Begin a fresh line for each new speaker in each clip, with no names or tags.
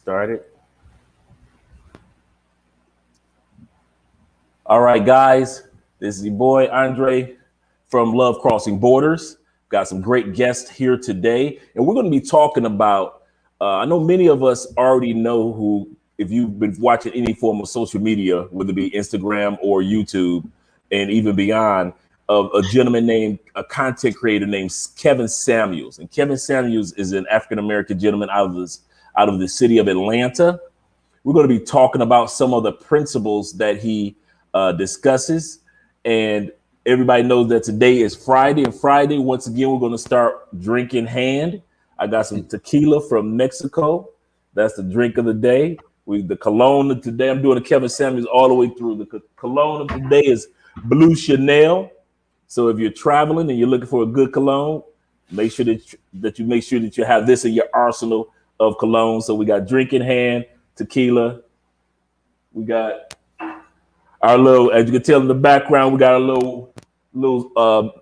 Started. All right, guys. This is your boy Andre from Love Crossing Borders. Got some great guests here today, and we're going to be talking about. I know many of us already know who, if you've been watching any form of social media, whether it be Instagram or YouTube, and even beyond, of a gentleman named a content creator named Kevin Samuels, and Kevin Samuels is an African American gentleman out of the city of Atlanta. We're going to be talking about some of the principles that he discusses, and everybody knows that today is Friday, and Friday, once again, we're going to start drink in hand. I got some tequila from Mexico. That's the drink of the day. The cologne of today, I'm doing the Kevin Samuels all the way through. The cologne of today is Blue Chanel. So if you're traveling and you're looking for a good cologne, make sure that you have this in your arsenal of cologne. So we got drink in hand, tequila. We got our little, as you can tell in the background, we got a little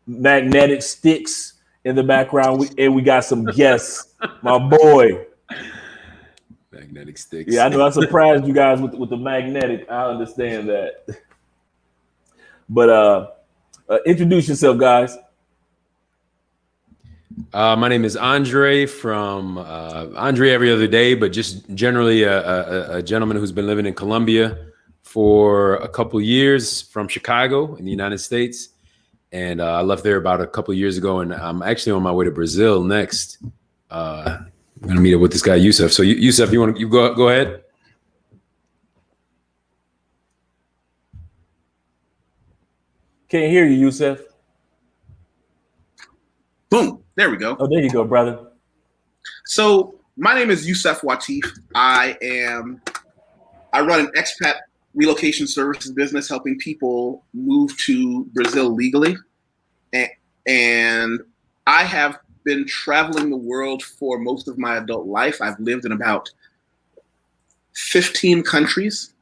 magnetic sticks in the background, and we got some guests. My boy,
magnetic sticks.
Yeah, I know I surprised you guys with the magnetic. I understand that. But introduce yourself, guys.
My name is Andre from Andre Every Other Day, but just generally a gentleman who's been living in Colombia for a couple years, from Chicago in the United States. And I left there about a couple of years ago, and I'm actually on my way to Brazil next. I'm gonna meet up with this guy Yusuf. So Yusuf, you go ahead.
Can't hear you, Yusuf.
Boom, there we go.
Oh, there you go, brother.
So my name is Yusuf Wateef. I run an expat relocation services business, helping people move to Brazil legally. And I have been traveling the world for most of my adult life. I've lived in about 15 countries.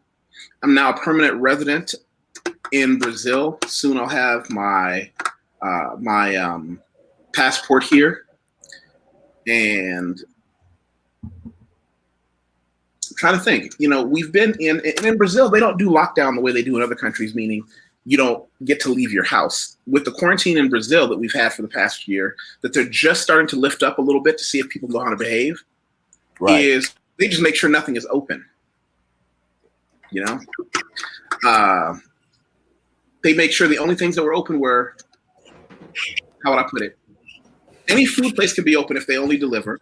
I'm now a permanent resident in Brazil. Soon I'll have my passport here. And I'm trying to think, we've been in Brazil, they don't do lockdown the way they do in other countries, meaning you don't get to leave your house. With the quarantine in Brazil that we've had for the past year, that they're just starting to lift up a little bit to see if people know how to behave, is they just make sure nothing is open. They make sure the only things that were open were, how would I put it? Any food place can be open if they only deliver.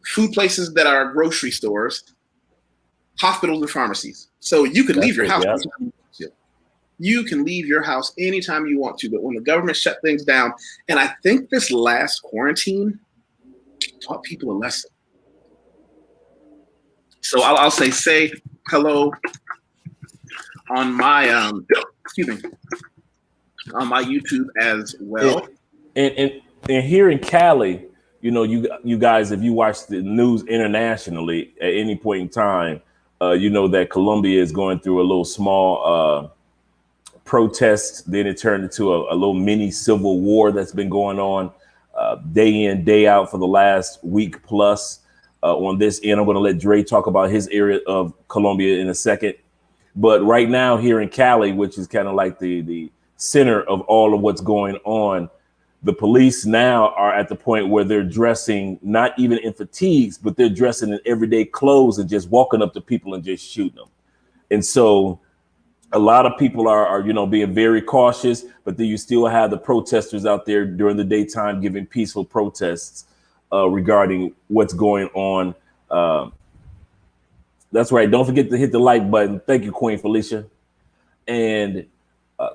Food places that are grocery stores, hospitals, and pharmacies. So you can leave your house. Yeah. You can leave your house anytime you want to, but when the government shut things down, and I think this last quarantine taught people a lesson. So I'll say hello on my on my YouTube as well.
And here in Cali, you guys, if you watch the news internationally at any point in time, you know that Colombia is going through a little small protest. Then it turned into a little mini civil war that's been going on day in, day out for the last week plus. On this end, I'm going to let Dre talk about his area of Colombia in a second. But right now here in Cali, which is kind of like the center of all of what's going on, the police now are at the point where they're dressing not even in fatigues, but they're dressing in everyday clothes and just walking up to people and just shooting them. And so a lot of people are being very cautious, but then you still have the protesters out there during the daytime giving peaceful protests regarding what's going on. That's right. Don't forget to hit the like button. Thank you, Queen Felicia. And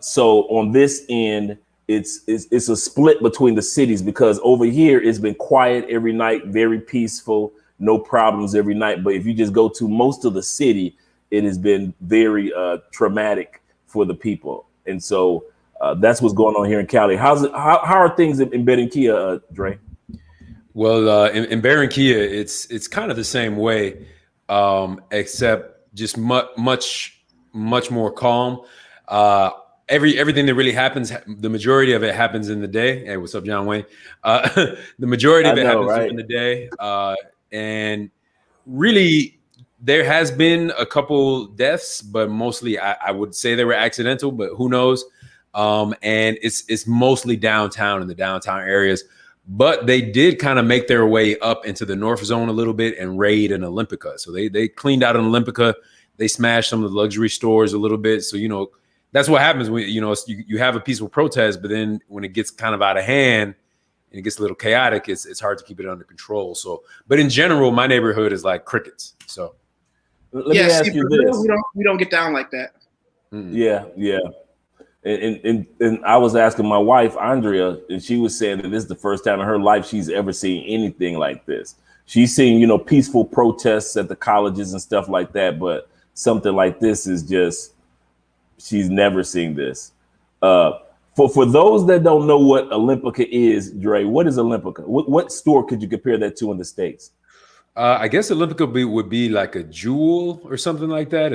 so on this end, it's a split between the cities, because over here it's been quiet every night, very peaceful, no problems every night. But if you just go to most of the city, it has been very traumatic for the people. And so that's what's going on here in Cali. How are things in Barranquilla, Dre?
Well, in Barranquilla, it's kind of the same way, except just much more calm. Everything that really happens, the majority of it happens in the day. Hey, what's up, John Wayne? The majority of it happens during the day. And really, there has been a couple deaths, but mostly I would say they were accidental, but who knows? And it's mostly downtown in the downtown areas. But they did kind of make their way up into the North Zone a little bit and raid an Olympica. So they cleaned out an Olympica. They smashed some of the luxury stores a little bit. So, that's what happens when, you have a peaceful protest, but then when it gets kind of out of hand and it gets a little chaotic, it's hard to keep it under control. So, but in general, my neighborhood is like crickets. So
let me ask you this.
We don't get down like that.
Yeah. And I was asking my wife, Andrea, and she was saying that this is the first time in her life she's ever seen anything like this. She's seen, peaceful protests at the colleges and stuff like that, but something like this is just, she's never seen this. For those that don't know what Olympica is, Dre, what is Olympica? What store could you compare that to in the States?
I guess Olympica would be like a Jewel or something like that.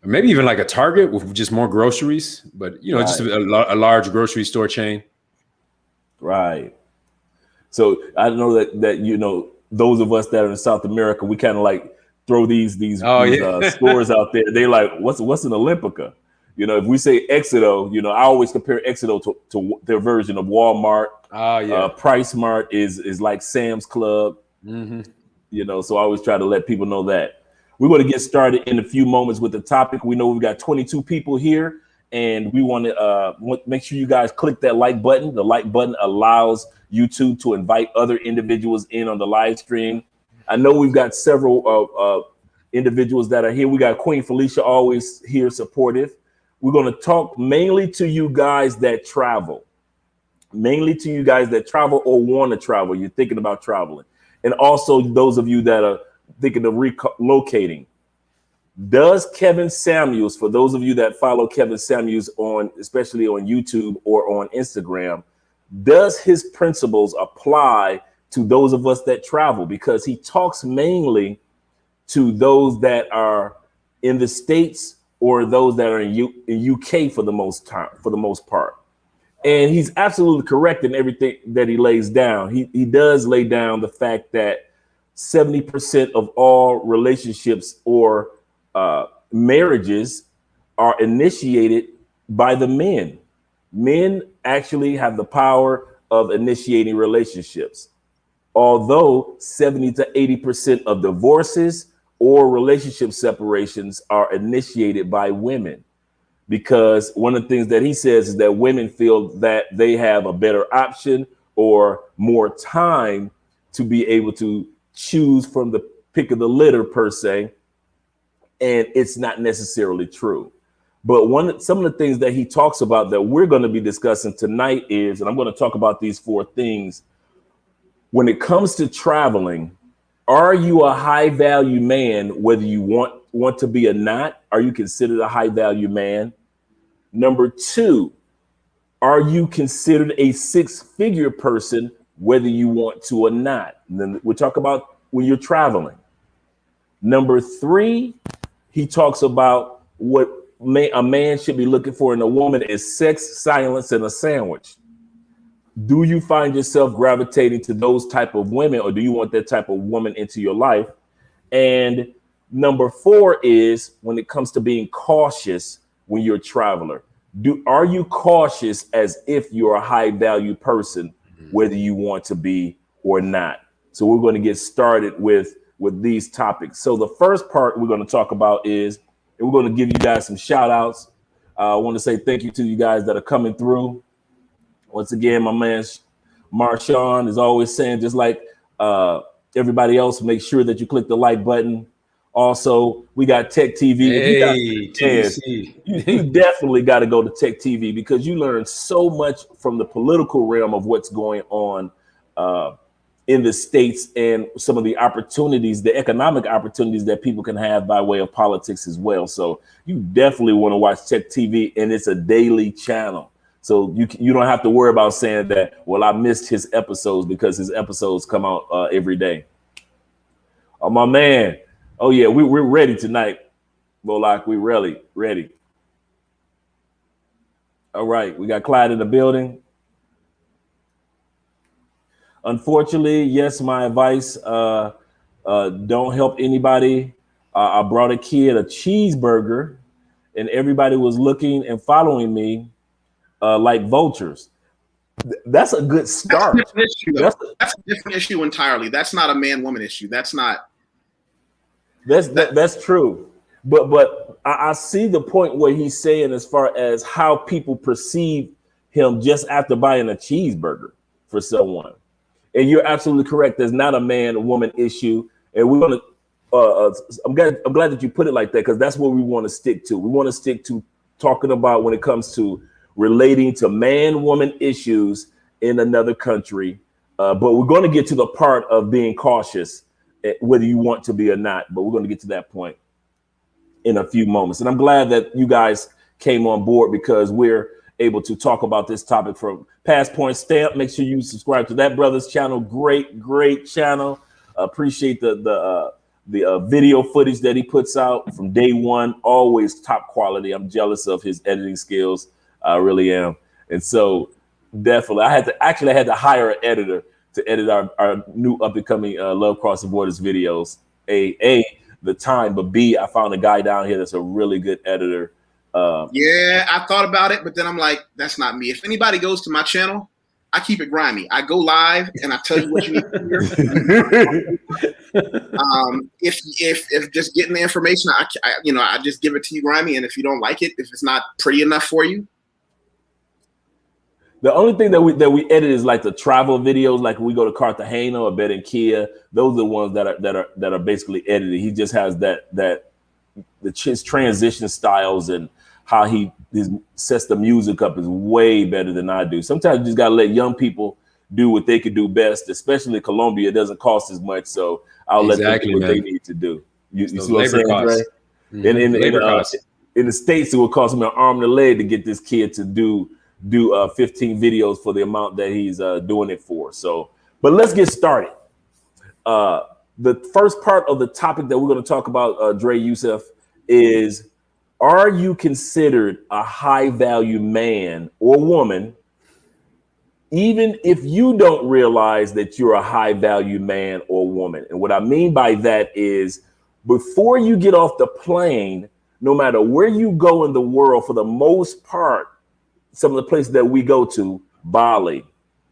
Or maybe even like a Target with just more groceries, but right. Just a large grocery store chain. Right.
So I know that those of us that are in South America, we kind of like throw these stores out there. They like, what's an Olympica? If we say Exito, I always compare Exito to their version of Walmart.
Oh yeah.
Price Mart is like Sam's Club.
Mm-hmm.
So I always try to let people know that. We're going to get started in a few moments with the topic. We know we've got 22 people here, and we want to make sure you guys click that like button. The like button allows YouTube to invite other individuals in on the live stream. I know we've got several individuals that are here. We got Queen Felicia always here supportive. We're going to talk mainly to you guys that travel. Mainly to you guys that travel or want to travel. You're thinking about traveling. And also those of you that are thinking of relocating. Does Kevin Samuels, for those of you that follow Kevin Samuels especially on YouTube or on Instagram, does his principles apply to those of us that travel? Because he talks mainly to those that are in the States or those that are in UK for the most part. And he's absolutely correct in everything that he lays down. He does lay down the fact that 70% of all relationships or marriages are initiated by the men. Men actually have the power of initiating relationships. Although 70 to 80% of divorces or relationship separations are initiated by women. Because one of the things that he says is that women feel that they have a better option or more time to be able to choose from the pick of the litter per se, and it's not necessarily true. But some of the things that he talks about that we're going to be discussing tonight is, and I'm going to talk about these 4 things. When it comes to traveling, are you a high value man, whether you want to be or not? Are you considered a high value man? Number 2, are you considered a 6-figure person, whether you want to or not? And then we'll talk about when you're traveling. Number 3, he talks about what a man should be looking for in a woman is sex, silence, and a sandwich. Do you find yourself gravitating to those type of women, or do you want that type of woman into your life? And number 4 is when it comes to being cautious when you're a traveler. Are you cautious as if you're a high value person, whether you want to be or not? So we're going to get started with these topics. So the first part we're going to talk about is, and we're going to give you guys some shout outs. I want to say thank you to you guys that are coming through. Once again, my man Marshawn is always saying, just like everybody else, make sure that you click the like button. Also, we got Tech TV. You definitely got to go to Tech TV because you learn so much from the political realm of what's going on in the States and some of the opportunities, the economic opportunities that people can have by way of politics as well. So you definitely want to watch Tech TV, and it's a daily channel. So you don't have to worry about saying that, well, I missed his episodes, because his episodes come out every day. Oh, my man. Oh, yeah, we're ready tonight, Volak. We're really ready. All right, we got Clyde in the building. Unfortunately, yes, my advice, don't help anybody. I brought a kid a cheeseburger, and everybody was looking and following me like vultures. That's a good
That's a
start.
different issue, though. That's a different issue entirely. That's not a man-woman issue. That's not.
That's true. But I see the point where he's saying as far as how people perceive him just after buying a cheeseburger for someone. And you're absolutely correct. There's not a man-woman issue, and we're gonna. I'm glad that you put it like that, because that's what we want to stick to. We want to stick to talking about when it comes to relating to man-woman issues in another country. But we're going to get to the part of being cautious, whether you want to be or not. But we're going to get to that point in a few moments. And I'm glad that you guys came on board, because we're able to talk about this topic from Past Point Stamp. Make sure you subscribe to that brother's channel. Great channel. Appreciate the video footage that he puts out from day one. Always top quality. I'm jealous of his editing skills. I really am. And so definitely, I had to hire an editor to edit our new up and coming Love Crossing Borders videos. The time, but B, I found a guy down here that's a really good editor.
Yeah, I thought about it, but then I'm like, that's not me. If anybody goes to my channel, I keep it grimy. I go live and I tell you what you need to hear. If just getting the information, I just give it to you grimy, and if you don't like it, if it's not pretty enough for you.
The only thing that we edit is like the travel videos, like when we go to Cartagena or Barranquilla. Those are the ones that are basically edited. He just has his transition styles and how he sets the music up is way better than I do. Sometimes you just gotta let young people do what they could do best, especially in Colombia. It doesn't cost as much, so I'll let them do what they need to do. You see what I'm saying, Dre? Mm-hmm. In the States, it would cost me an arm and a leg to get this kid to do 15 videos for the amount that he's doing it for. So, but let's get started. The first part of the topic that we're going to talk about, Dre, Yusef, is: are you considered a high value man or woman, even if you don't realize that you're a high value man or woman? And what I mean by that is, before you get off the plane, no matter where you go in the world, for the most part, some of the places that we go to: Bali,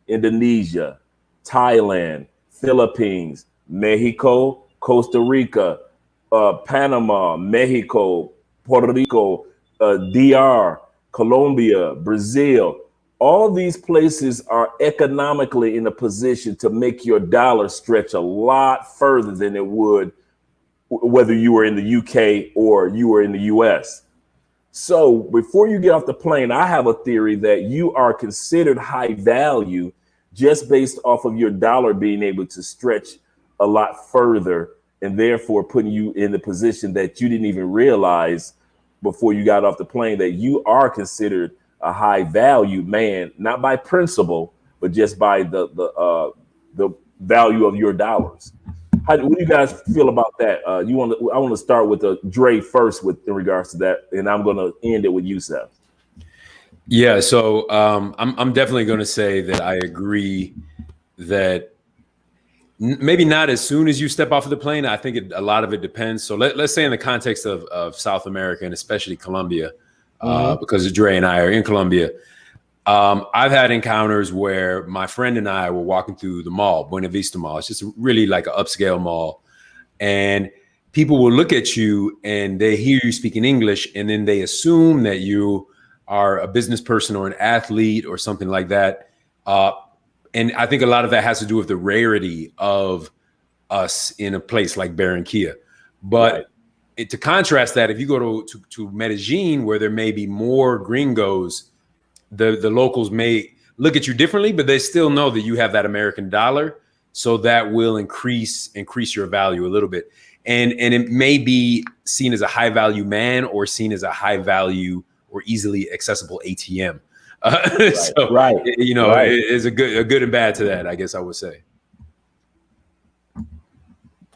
Indonesia, Thailand, Philippines, Mexico, Costa Rica, Panama, Mexico, Puerto Rico, DR, Colombia, Brazil. All these places are economically in a position to make your dollar stretch a lot further than it would whether you were in the UK or you were in the US. So before you get off the plane, I have a theory that you are considered high value just based off of your dollar being able to stretch a lot further, and therefore putting you in the position that you didn't even realize before you got off the plane that you are considered a high value man, not by principle, but just by the value of your dollars. What do you guys feel about that? I want to start with Dre first in regards to that, and I'm going to end it with Yusef.
Yeah, so I'm definitely going to say that I agree that maybe not as soon as you step off of the plane. I think a lot of it depends. So let's say in the context of South America, and especially Colombia, because Dre and I are in Colombia. I've had encounters where my friend and I were walking through the mall, Buena Vista Mall. It's just really like an upscale mall. And people will look at you and they hear you speaking English, and then they assume that you are a business person or an athlete or something like that. And I think a lot of that has to do with the rarity of us in a place like Barranquilla. But to contrast that, if you go to Medellin, where there may be more gringos, the locals may look at you differently, but they still know that you have that American dollar. So that will increase your value a little bit. And it may be seen as a high value man or seen as a high value or easily accessible ATM. It's a good and bad to that, I guess I would say.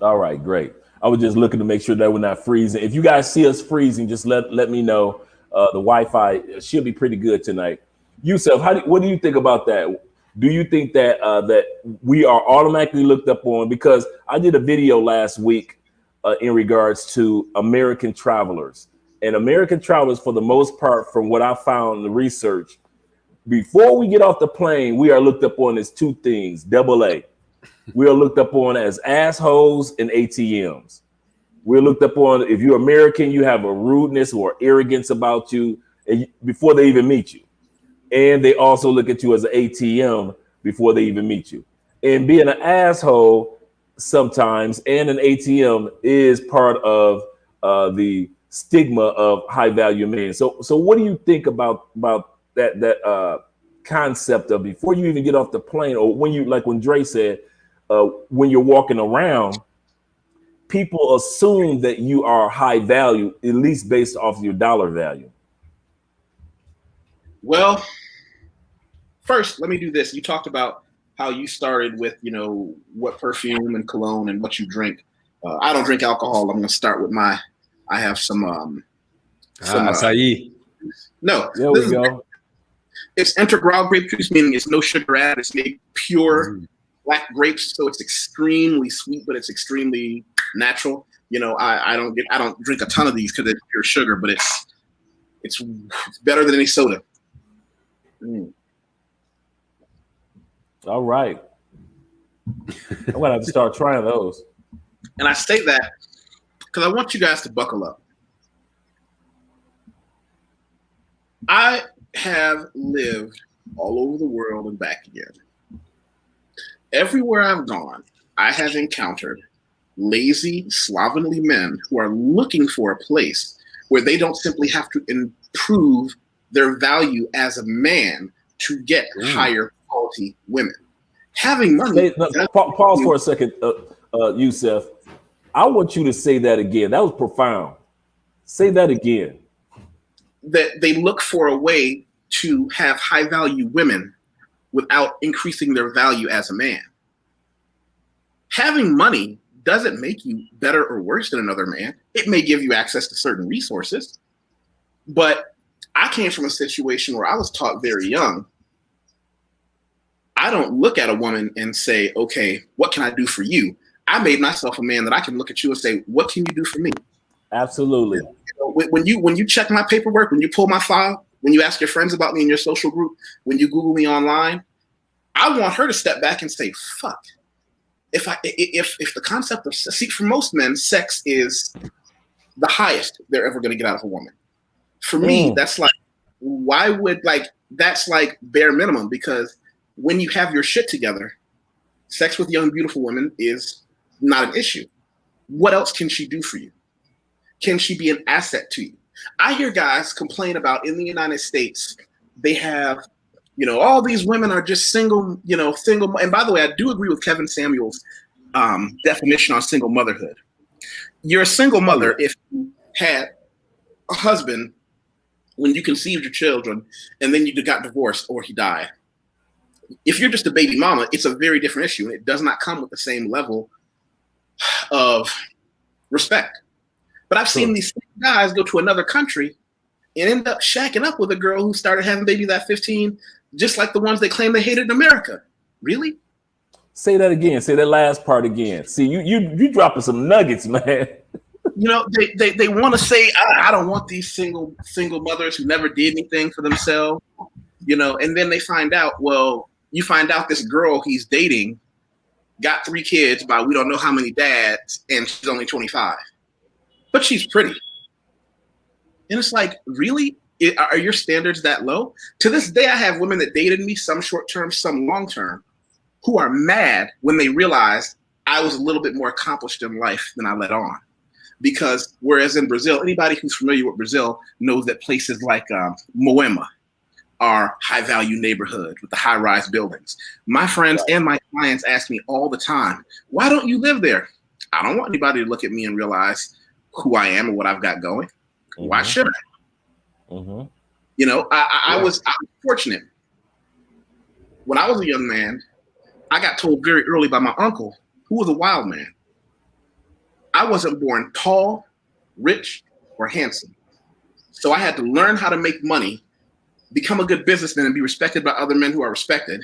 All right, great. I was just looking to make sure that we're not freezing. If you guys see us freezing, just let me know. The Wi-Fi should be pretty good tonight. Yusef, what do you think about that? Do you think that that we are automatically looked up on? Because I did a video last week in regards to American travelers. And American travelers, for the most part, from what I found in the research, before we get off the plane, we are looked up on as two things, double A. We are looked up on as assholes and ATMs. We're looked up on, if you're American, you have a rudeness or arrogance about you before they even meet you. And they also look at you as an ATM before they even meet you. And being an asshole sometimes and an ATM is part of the stigma of high value men. So what do you think about that concept of before you even get off the plane, or when you, like when Dre said, when you're walking around, people assume that you are high value, at least based off your dollar value?
Well, first, let me do this. You talked about how you started with, you know, what perfume and cologne and what you drink. I don't drink alcohol. I'm going to start with I have some
acai.
No.
There we go.
It's integral grape juice, meaning it's no sugar added. It's made pure black grapes, so it's extremely sweet, but it's extremely natural. You know, I don't drink a ton of these because it's pure sugar, but it's better than any soda.
All right. I'm gonna have to start trying those.
And I say that because I want you guys to buckle up. I have lived all over the world and back again. Everywhere I've gone, I have encountered lazy, slovenly men who are looking for a place where they don't simply have to improve their value as a man to get higher quality women. Having money.
Pause for a second, Yusef. I want you to say that again. That was profound. Say that again.
That they look for a way to have high value women without increasing their value as a man. Having money doesn't make you better or worse than another man. It may give you access to certain resources, but I came from a situation where I was taught very young. I don't look at a woman and say, okay, what can I do for you? I made myself a man that I can look at you and say, what can you do for me?
Absolutely.
When you check my paperwork, when you pull my file, when you ask your friends about me in your social group, when you Google me online, I want her to step back and say, fuck. If the concept of, see, for most men, sex is the highest they're ever going to get out of a woman. For me, that's like, why would, like, that's like bare minimum, because when you have your shit together, sex with young, beautiful women is not an issue. What else can she do for you? Can she be an asset to you? I hear guys complain about in the United States, they have, you know, all these women are just single, you know, single. And by the way, I do agree with Kevin Samuel's definition on single motherhood. You're a single mother if you had a husband when you conceived your children and then you got divorced or he died. If you're just a baby mama, it's a very different issue. And it does not come with the same level of respect. But I've seen these guys go to another country and end up shacking up with a girl who started having babies at 15, just like the ones they claim they hated in America. Really?
Say that again. Say that last part again. See, you dropping some nuggets, man.
You know, they want to say, I don't want these single mothers who never did anything for themselves, you know, and then they find out, well, you find out this girl he's dating got 3 kids by we don't know how many dads, and she's only 25. But she's pretty. And it's like, really? Are your standards that low? To this day, I have women that dated me, some short-term, some long-term, who are mad when they realize I was a little bit more accomplished in life than I let on. Because whereas in Brazil, anybody who's familiar with Brazil knows that places like Moema are high-value neighborhoods with the high-rise buildings. My friends and my clients ask me all the time, why don't you live there? I don't want anybody to look at me and realize who I am and what I've got going. Why should I? You know, I was fortunate. When I was a young man, I got told very early by my uncle, who was a wild man. I wasn't born tall, rich, or handsome. So I had to learn how to make money, become a good businessman, and be respected by other men who are respected.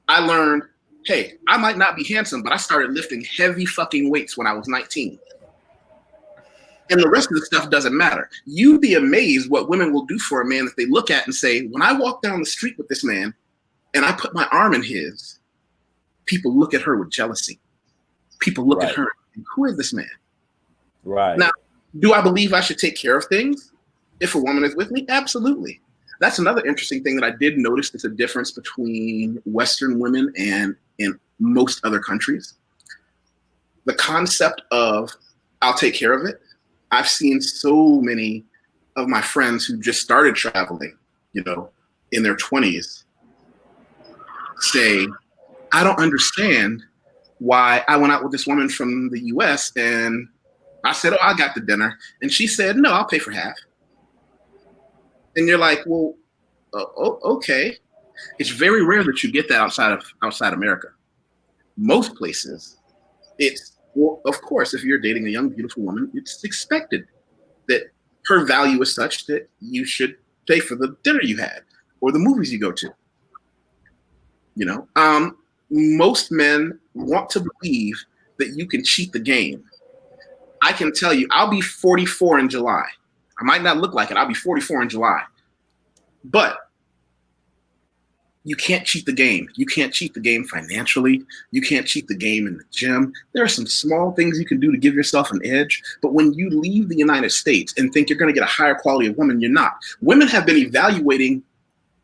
I learned, hey, I might not be handsome, but I started lifting heavy fucking weights when I was 19. And the rest of the stuff doesn't matter. You'd be amazed what women will do for a man that they look at and say, when I walk down the street with this man and I put my arm in his, people look at her with jealousy. People look at her and who is this man?
Right.
Now, do I believe I should take care of things if a woman is with me? Absolutely. That's another interesting thing that I did notice. There's a difference between Western women and in most other countries. The concept of I'll take care of it. I've seen so many of my friends who just started traveling, you know, in their 20s say, I don't understand why I went out with this woman from the US and I said, oh, I got the dinner. And she said, no, I'll pay for half. And you're like, well, okay. It's very rare that you get that outside America. Most places, it's, well, of course, if you're dating a young, beautiful woman, it's expected that her value is such that you should pay for the dinner you had or the movies you go to. You know, most men want to believe that you can cheat the game. I can tell you, I'll be 44 in July. I might not look like it. I'll be 44 in July. But you can't cheat the game. You can't cheat the game financially. You can't cheat the game in the gym. There are some small things you can do to give yourself an edge. But when you leave the United States and think you're going to get a higher quality of woman, you're not. Women have been evaluating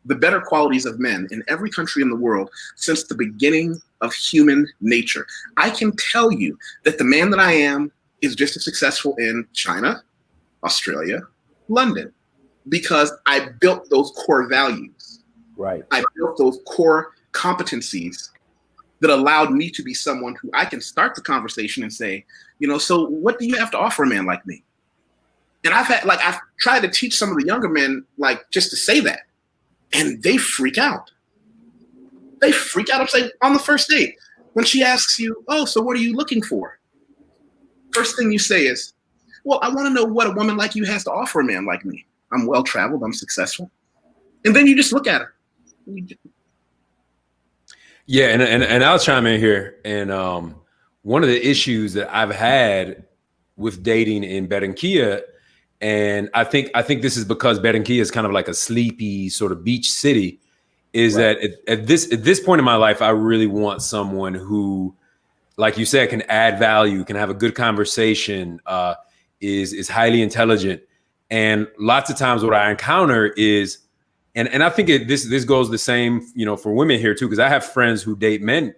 the better qualities of men in every country in the world since the beginning of human nature. I can tell you that the man that I am is just as successful in China, Australia, London, because I built those core values.
Right.
I built those core competencies that allowed me to be someone who I can start the conversation and say, you know, so what do you have to offer a man like me? And I've tried to teach some of the younger men, like, just to say that. And they freak out. They freak out. I'm saying on the first date, when she asks you, oh, so what are you looking for? First thing you say is, well, I want to know what a woman like you has to offer a man like me. I'm well-traveled. I'm successful. And then you just look at her.
Yeah, and I'll chime in here. And one of the issues that I've had with dating in Barranquilla, and I think this is because Barranquilla is kind of like a sleepy sort of beach city, is that at this point in my life, I really want someone who, like you said, can add value, can have a good conversation, is highly intelligent. And lots of times what I encounter is, and I think this goes the same, you know, for women here too, because I have friends who date men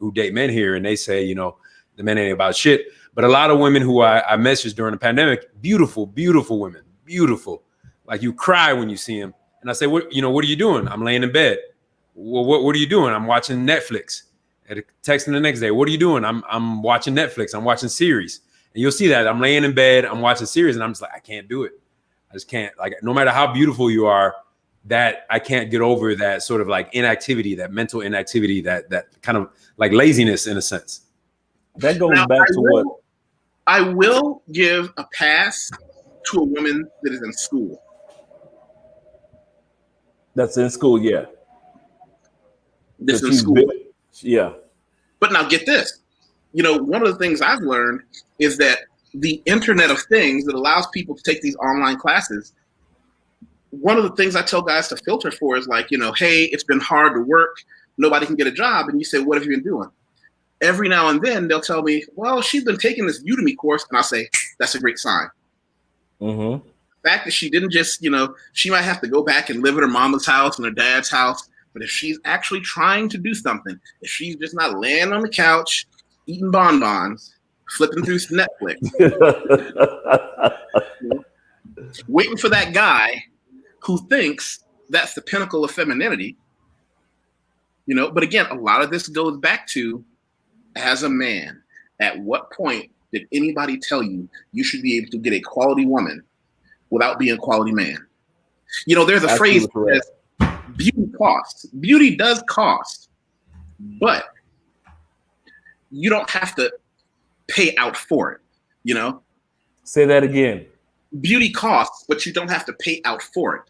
here, and they say, you know, the men ain't about shit. But a lot of women who I messaged during the pandemic, beautiful, beautiful women, beautiful. Like you cry when you see them. And I say, what are you doing? I'm laying in bed. Well, what are you doing? I'm watching Netflix. And texting the next day, what are you doing? I'm watching Netflix. I'm watching series. And you'll see that I'm laying in bed, I'm watching series, and I'm just like, I can't do it. I just can't. Like, no matter how beautiful you are, that I can't get over that sort of like inactivity, that mental inactivity, that kind of like laziness in a sense.
That goes back to what
I will give a pass to a woman that is in school.
That's in school, yeah.
This in school.
Yeah.
But now get this. You know, one of the things I've learned is that the Internet of Things that allows people to take these online classes, one of the things I tell guys to filter for is like, you know, hey, it's been hard to work. Nobody can get a job. And you say, what have you been doing? Every now and then they'll tell me, well, she's been taking this Udemy course. And I'll say, that's a great sign.
Mm-hmm.
The fact that she didn't just, you know, she might have to go back and live at her mama's house and her dad's house. But if she's actually trying to do something, if she's just not laying on the couch, eating bonbons, flipping through Netflix, waiting for that guy who thinks that's the pinnacle of femininity, you know. But again, a lot of this goes back to, as a man, at what point did anybody tell you you should be able to get a quality woman without being a quality man? You know, there's a phrase that says, beauty costs. Beauty does cost, but you don't have to pay out for it, you know?
Say that again.
Beauty costs, but you don't have to pay out for it.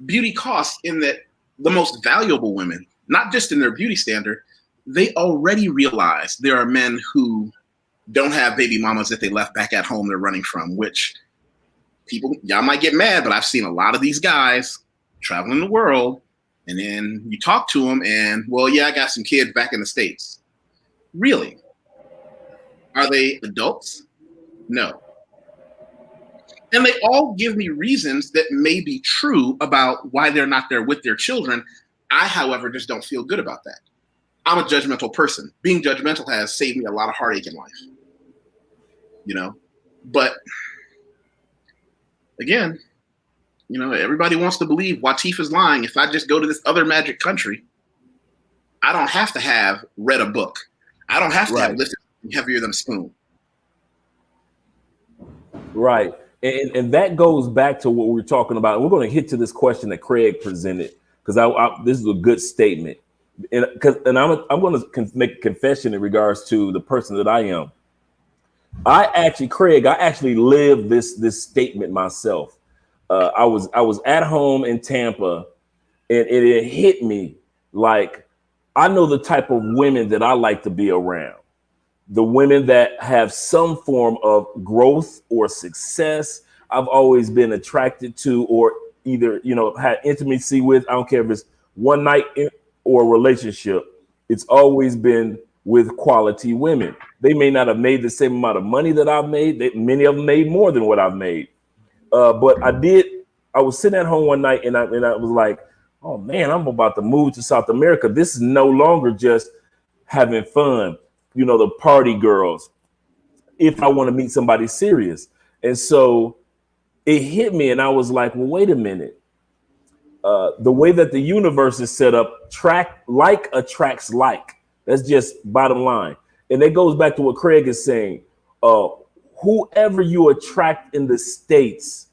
Beauty costs in that the most valuable women, not just in their beauty standard, they already realize there are men who don't have baby mamas that they left back at home they're running from, which people, y'all might get mad, but I've seen a lot of these guys traveling the world, and then you talk to them and, well, yeah, I got some kids back in the States. Really? Are they adults? No. And they all give me reasons that may be true about why they're not there with their children. I, however, just don't feel good about that. I'm a judgmental person. Being judgmental has saved me a lot of heartache in life. You know? But again, you know, everybody wants to believe Wateef is lying. If I just go to this other magic country, I don't have to have read a book. I don't have to have lifted heavier than a spoon.
Right. And that goes back to what we were talking about. We're going to hit to this question that Craig presented, because this is a good statement. And I'm going to make a confession in regards to the person that I am. Craig, I actually lived this statement myself. I was at home in Tampa, and it hit me like, I know the type of women that I like to be around. The women that have some form of growth or success, I've always been attracted to, or either, you know, had intimacy with. I don't care if it's one night or a relationship. It's always been with quality women. They may not have made the same amount of money that I've made. Many of them made more than what I've made. But I was sitting at home one night, and I was like, oh man, I'm about to move to South America. This is no longer just having fun, you know, the party girls, if I want to meet somebody serious. And so it hit me, and I was like, well, wait a minute. The way that the universe is set up, like attracts like. That's just bottom line. And that goes back to what Craig is saying. Whoever you attract in the States,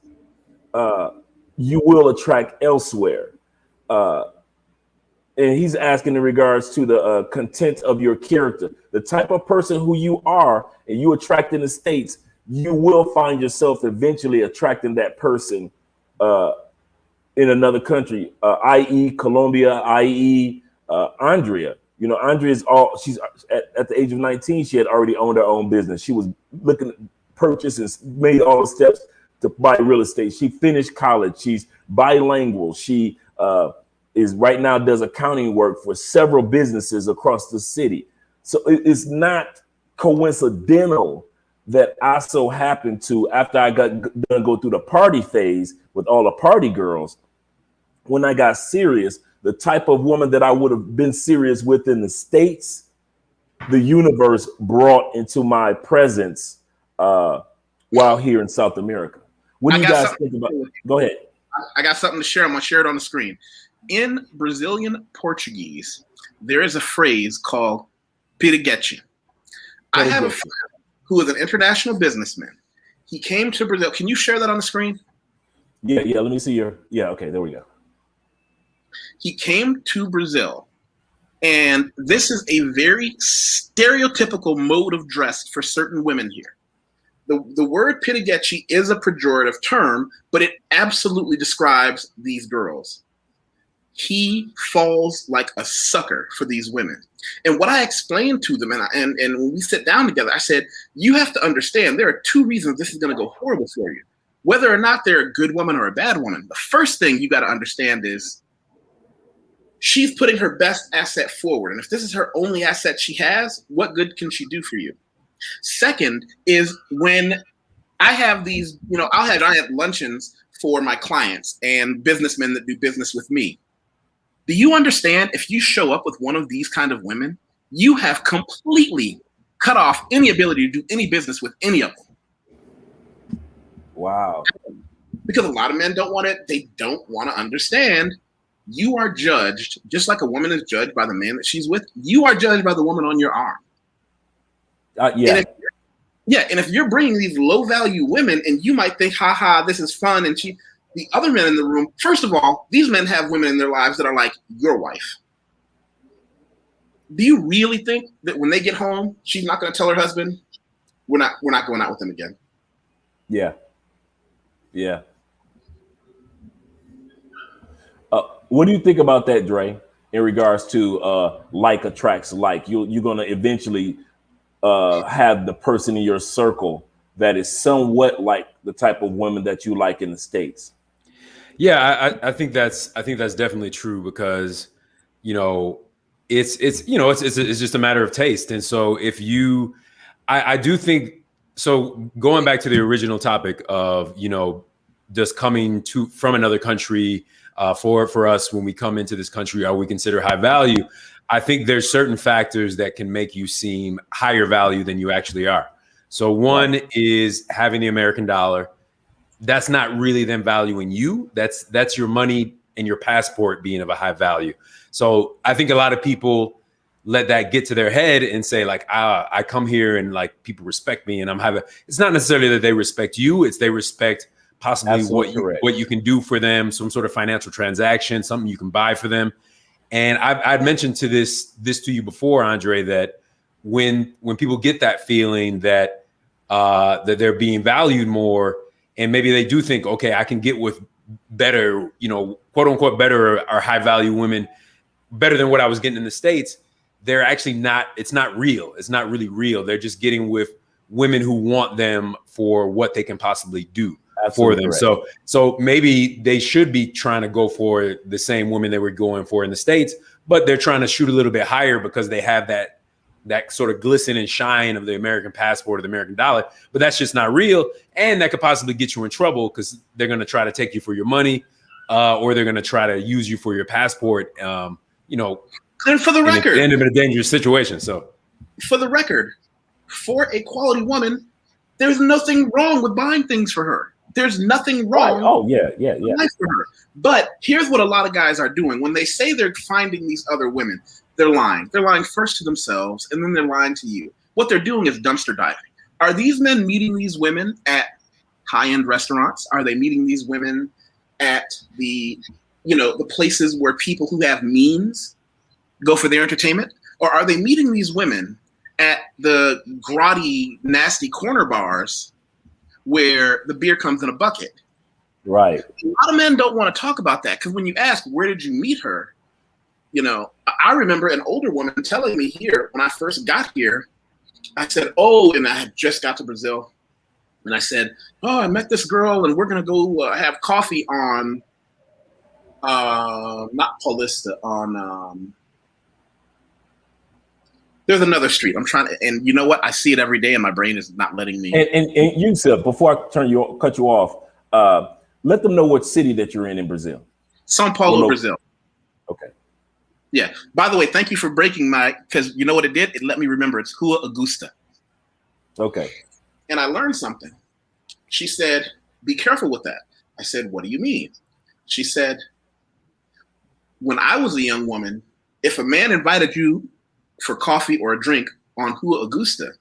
you will attract elsewhere. And he's asking in regards to the content of your character, the type of person who you are, and you attract in the States, you will find yourself eventually attracting that person in another country, i.e. Colombia, i.e. Andrea. You know, she's at the age of 19, she had already owned her own business. She was looking to purchase and made all the steps to buy real estate. She finished college. She's bilingual. She is right now does accounting work for several businesses across the city. So it's not coincidental that I so happened to, after I got done go through the party phase with all the party girls, when I got serious, the type of woman that I would have been serious with in the States, the universe brought into my presence while here in South America. What do you guys think about? Go ahead.
I got something to share. I'm going to share it on the screen. In Brazilian Portuguese, there is a phrase called piriguete. I have a friend who is an international businessman. He came to Brazil. Can you share that on the screen?
Yeah. Let me see your. Yeah. Okay. There we go.
He came to Brazil, and this is a very stereotypical mode of dress for certain women here. The word piriguete is a pejorative term, but it absolutely describes these girls. He falls like a sucker for these women. And what I explained to them, and when we sit down together, I said, you have to understand there are two reasons this is going to go horrible for you. Whether or not they're a good woman or a bad woman, the first thing you got to understand is she's putting her best asset forward. And if this is her only asset she has, what good can she do for you? Second is when I have these, you know, I have luncheons for my clients and businessmen that do business with me. Do you understand if you show up with one of these kind of women, you have completely cut off any ability to do any business with any of them?
Wow.
Because a lot of men don't want to understand. You are judged, just like a woman is judged by the man that she's with. You are judged by the woman on your arm.
Yeah.
And if you're bringing these low value women and you might think, haha, this is fun. And the other men in the room, first of all, these men have women in their lives that are like your wife. Do you really think that when they get home, she's not going to tell her husband, we're not going out with him again?
Yeah. What do you think about that, Dre, in regards to like attracts like. You're gonna eventually have the person in your circle that is somewhat like the type of woman that you like in the States.
Yeah, I think that's definitely true because, you know, it's just a matter of taste. And so if you, I do think so. Going back to the original topic of, you know, just coming from another country, for us when we come into this country, are we consider high value? I think there's certain factors that can make you seem higher value than you actually are. So one is having the American dollar. That's not really them valuing you. That's your money and your passport being of a high value. So I think a lot of people let that get to their head and say like, I come here and like people respect me and it's not necessarily that they respect you. It's they respect possibly what you can do for them, some sort of financial transaction, something you can buy for them. And I've mentioned to this to you before, Andre, that when people get that feeling that they're being valued more, and maybe they do think, okay, I can get with better, you know, quote unquote, better or high value women, better than what I was getting in the States. They're actually not, it's not real. It's not really real. They're just getting with women who want them for what they can possibly do for them. Correct. So maybe they should be trying to go for the same women they were going for in the States, but they're trying to shoot a little bit higher because they have that sort of glisten and shine of the American passport or the American dollar, but that's just not real. And that could possibly get you in trouble because they're going to try to take you for your money, or they're going to try to use you for your passport, you know,
and for the record,
end up in a dangerous situation. So
for the record, for a quality woman, there's nothing wrong with buying things for her. There's nothing wrong.
Oh, yeah.
For her. But here's what a lot of guys are doing. When they say they're finding these other women, they're lying. They're lying first to themselves, and then they're lying to you. What they're doing is dumpster diving. Are these men meeting these women at high-end restaurants? Are they meeting these women at the places where people who have means go for their entertainment? Or are they meeting these women at the grotty, nasty corner bars where the beer comes in a bucket?
Right.
A lot of men don't want to talk about that because when you ask, where did you meet her? You know, I remember an older woman telling me here when I first got here, I said, and I had just got to Brazil. And I said, I met this girl and we're going to go have coffee on, not Paulista, on, there's another street. I'm trying to, and you know what? I see it every day and my brain is not letting me.
And you said, before I cut you off, let them know what city that you're in Brazil.
São Paulo, Brazil.
Okay.
Yeah. By the way, thank you for breaking because you know what it did? It let me remember. It's Rua Augusta.
Okay.
And I learned something. She said, be careful with that. I said, what do you mean? She said, when I was a young woman, if a man invited you for coffee or a drink on Rua Augusta,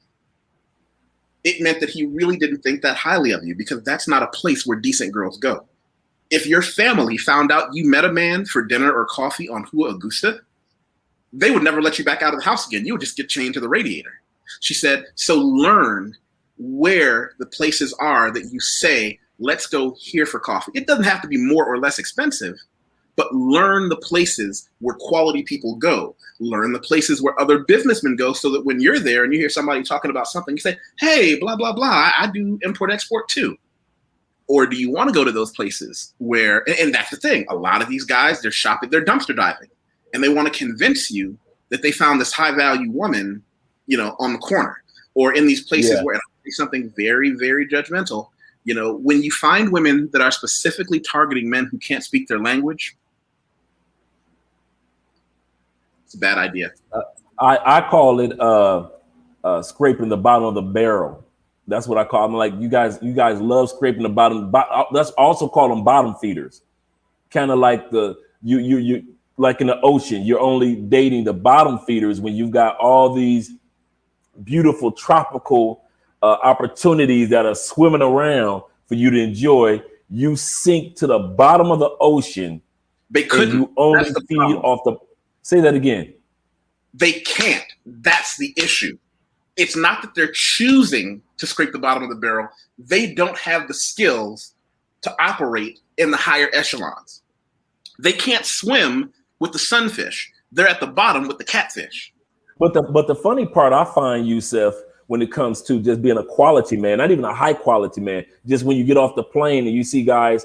it meant that he really didn't think that highly of you because that's not a place where decent girls go. If your family found out you met a man for dinner or coffee on Rua Augusta, they would never let you back out of the house again. You would just get chained to the radiator. She said, so learn where the places are that you say, let's go here for coffee. It doesn't have to be more or less expensive, but learn the places where quality people go. Learn the places where other businessmen go so that when you're there and you hear somebody talking about something, you say, hey, blah, blah, blah, I do import-export too. Or do you want to go to those places where, and that's the thing, a lot of these guys, they're shopping, they're dumpster diving, and they want to convince you that they found this high value woman, you know, on the corner or in these places where it's something very, very judgmental. You know, when you find women that are specifically targeting men who can't speak their language, it's a bad idea.
I call it scraping the bottom of the barrel. That's what I call them. Like you guys love scraping the bottom. That's also called them bottom feeders. Kind of like you like in the ocean, you're only dating the bottom feeders when you've got all these beautiful tropical opportunities that are swimming around for you to enjoy. You sink to the bottom of the ocean.
They couldn't.
You only feed off the. Say that again.
They can't. That's the issue. It's not that they're choosing to scrape the bottom of the barrel. They don't have the skills to operate in the higher echelons. They can't swim with the sunfish. they're at the bottom with the catfish.
But the funny part I find, Yusef, when it comes to just being a quality man, not even a high quality man, just when you get off the plane and you see guys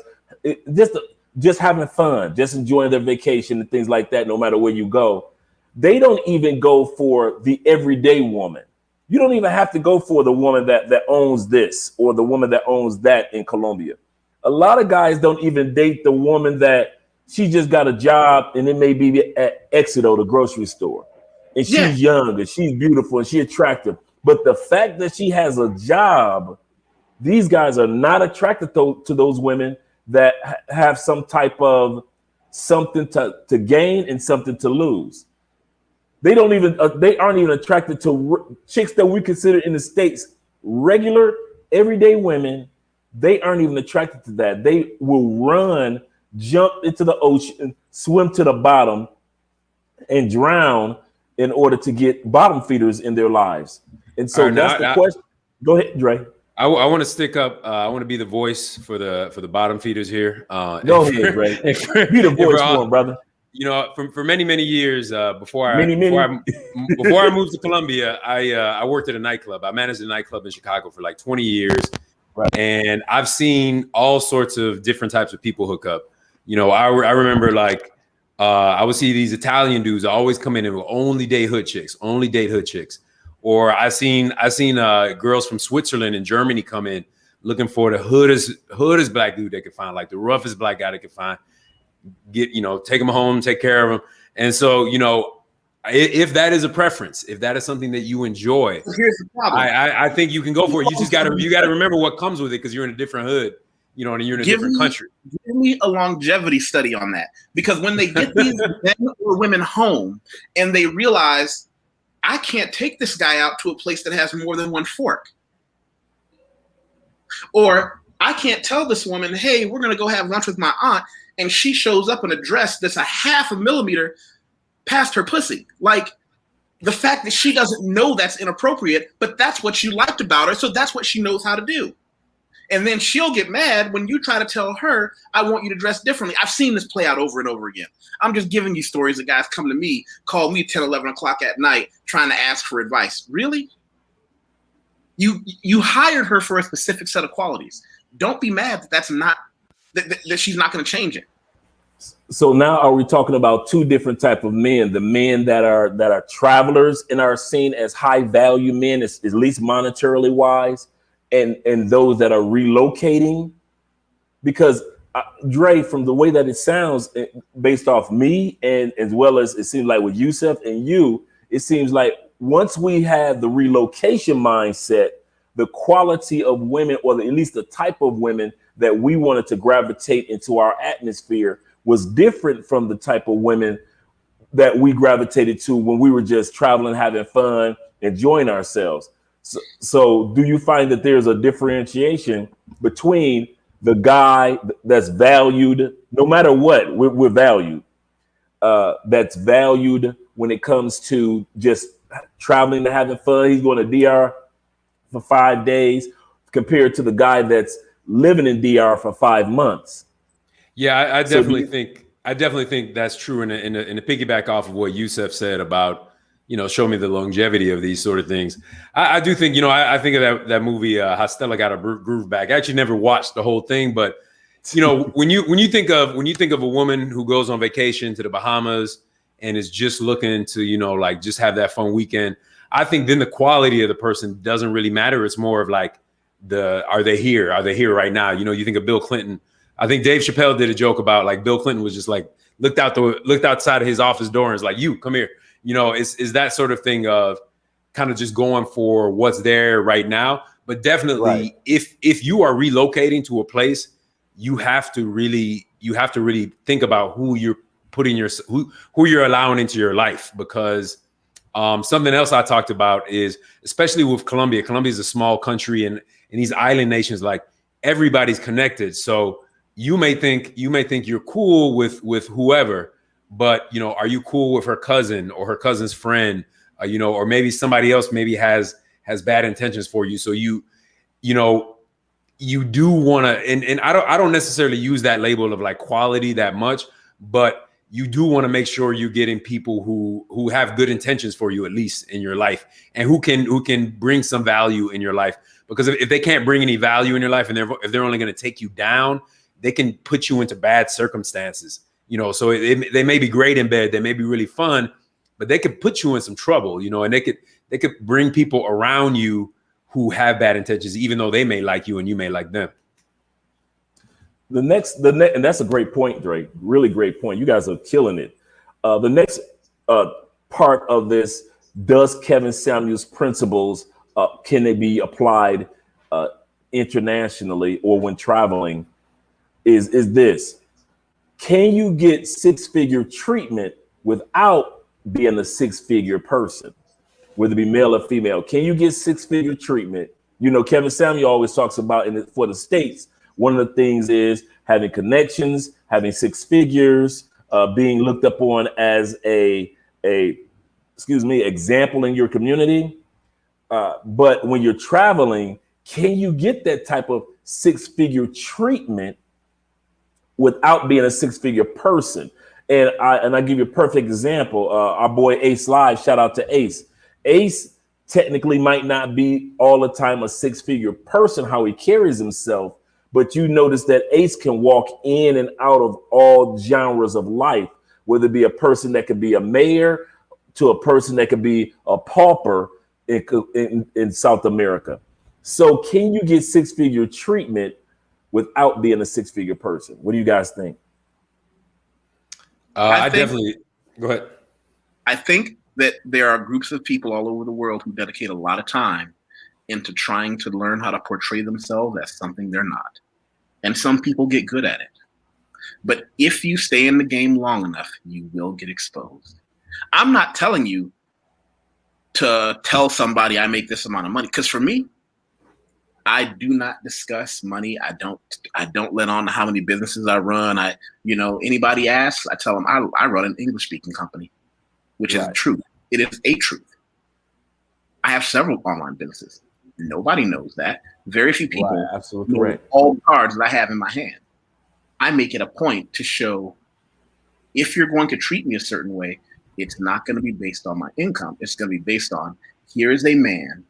just having fun, just enjoying their vacation and things like that, no matter where you go, they don't even go for the everyday woman. You don't even have to go for the woman that owns this or the woman that owns that in Colombia. A lot of guys don't even date the woman that she just got a job and it may be at Exito, the grocery store. And she's young and she's beautiful and she's attractive. But the fact that she has a job, these guys are not attracted to those women that have some type of something to gain and something to lose. They don't even they aren't even attracted to chicks that we consider in the States regular everyday women. They aren't even attracted to that. They will run, jump into the ocean, swim to the bottom, and drown in order to get bottom feeders in their lives. And so that's the question. Go ahead, Dre.
I want to stick up. I want to be the voice for the bottom feeders here.
Go ahead, Dre. Be the voice for them, brother.
You know, for many years before I moved to Colombia, I worked at a nightclub. I managed a nightclub in Chicago for like 20 years, right. And I've seen all sorts of different types of people hook up. You know, I remember like I would see these Italian dudes always come in and will only date hood chicks, or I seen girls from Switzerland and Germany come in looking for the hoodest black dude they could find, like the roughest black guy they could find. Take them home, take care of them. And so, if that is a preference, if that is something that you enjoy,
here's the problem.
I think you can go for it. You got to remember what comes with it, because you're in a different hood, and you're in a different country.
Give me a longevity study on that, because when they get these men or women home and they realize, I can't take this guy out to a place that has more than one fork, or I can't tell this woman, hey, we're going to go have lunch with my aunt, and she shows up in a dress that's a half a millimeter past her pussy. Like, the fact that she doesn't know that's inappropriate, but that's what you liked about her, so that's what she knows how to do. And then she'll get mad when you try to tell her, I want you to dress differently. I've seen this play out over and over again. I'm just giving you stories of guys come to me, call me 10, 11 o'clock at night, trying to ask for advice. Really? You hired her for a specific set of qualities. Don't be mad that she's not going to change it.
So now are we talking about two different type of men? The men that are travelers and are seen as high value men, at least monetarily wise, and those that are relocating? Because Dre, from the way that it sounds, based off me and as well as it seems like with Yusef and you, it seems like once we have the relocation mindset, the quality of women, or at least the type of women that we wanted to gravitate into our atmosphere, was different from the type of women that we gravitated to when we were just traveling, having fun, enjoying ourselves. So do you find that there's a differentiation between the guy that's valued, no matter what, we're valued, that's valued when it comes to just traveling and having fun? He's going to DR for 5 days compared to the guy that's living in DR for 5 months.
Yeah, I definitely think that's true. And to piggyback off of what Yusef said about, show me the longevity of these sort of things. I do think, I think of that movie, How Stella Got Her Groove Back. I actually never watched the whole thing, but when you think of a woman who goes on vacation to the Bahamas and is just looking to, just have that fun weekend, I think then the quality of the person doesn't really matter. It's more of like are they here? Are they here right now? You think of Bill Clinton. I think Dave Chappelle did a joke about like Bill Clinton was just like looked outside of his office door and was like, you come here. Is that sort of thing of kind of just going for what's there right now. But definitely, right, if you are relocating to a place, you have to really think about who you're putting who you're allowing into your life, because something else I talked about is, especially with Colombia. Colombia is a small country, and in these island nations, like, everybody's connected. So you may think you're cool with whoever, but are you cool with her cousin or her cousin's friend? Or maybe somebody else maybe has bad intentions for you. So you do want to, and I don't necessarily use that label of like quality that much, but you do want to make sure you're getting people who have good intentions for you, at least in your life, and who can bring some value in your life. Because if they can't bring any value in your life, and if they're only going to take you down, they can put you into bad circumstances. So they may be great in bed, they may be really fun, but they could put you in some trouble. And they could bring people around you who have bad intentions, even though they may like you and you may like them.
The next, and that's a great point, Drake. Really great point. You guys are killing it. The next part of this: does Kevin Samuels' principles can they be applied internationally or when traveling? Is this: can you get six-figure treatment without being a six-figure person, whether it be male or female? Can you get six-figure treatment? Kevin Samuel always talks about for the States. One of the things is having connections, having six figures, being looked up on as a example in your community. But when you're traveling, can you get that type of six-figure treatment without being a six-figure person? And I give you a perfect example. Our boy Ace Live, shout out to Ace. Ace technically might not be all the time a six-figure person, how he carries himself, but you notice that Ace can walk in and out of all genres of life, whether it be a person that could be a mayor to a person that could be a pauper in South America. So can you get six-figure treatment without being a six-figure person? What do you guys think?
I definitely go ahead.
I think that there are groups of people all over the world who dedicate a lot of time into trying to learn how to portray themselves as something they're not. And some people get good at it. But if you stay in the game long enough, you will get exposed. I'm not telling you to tell somebody I make this amount of money, because for me, I do not discuss money. I don't let on to how many businesses I run. Anybody asks, I tell them I run an English speaking company, which is true. It is a truth. I have several online businesses. Nobody knows that. Very few people know all the cards that I have in my hand. I make it a point to show, if you're going to treat me a certain way, it's not going to be based on my income. It's going to be based on, here is a man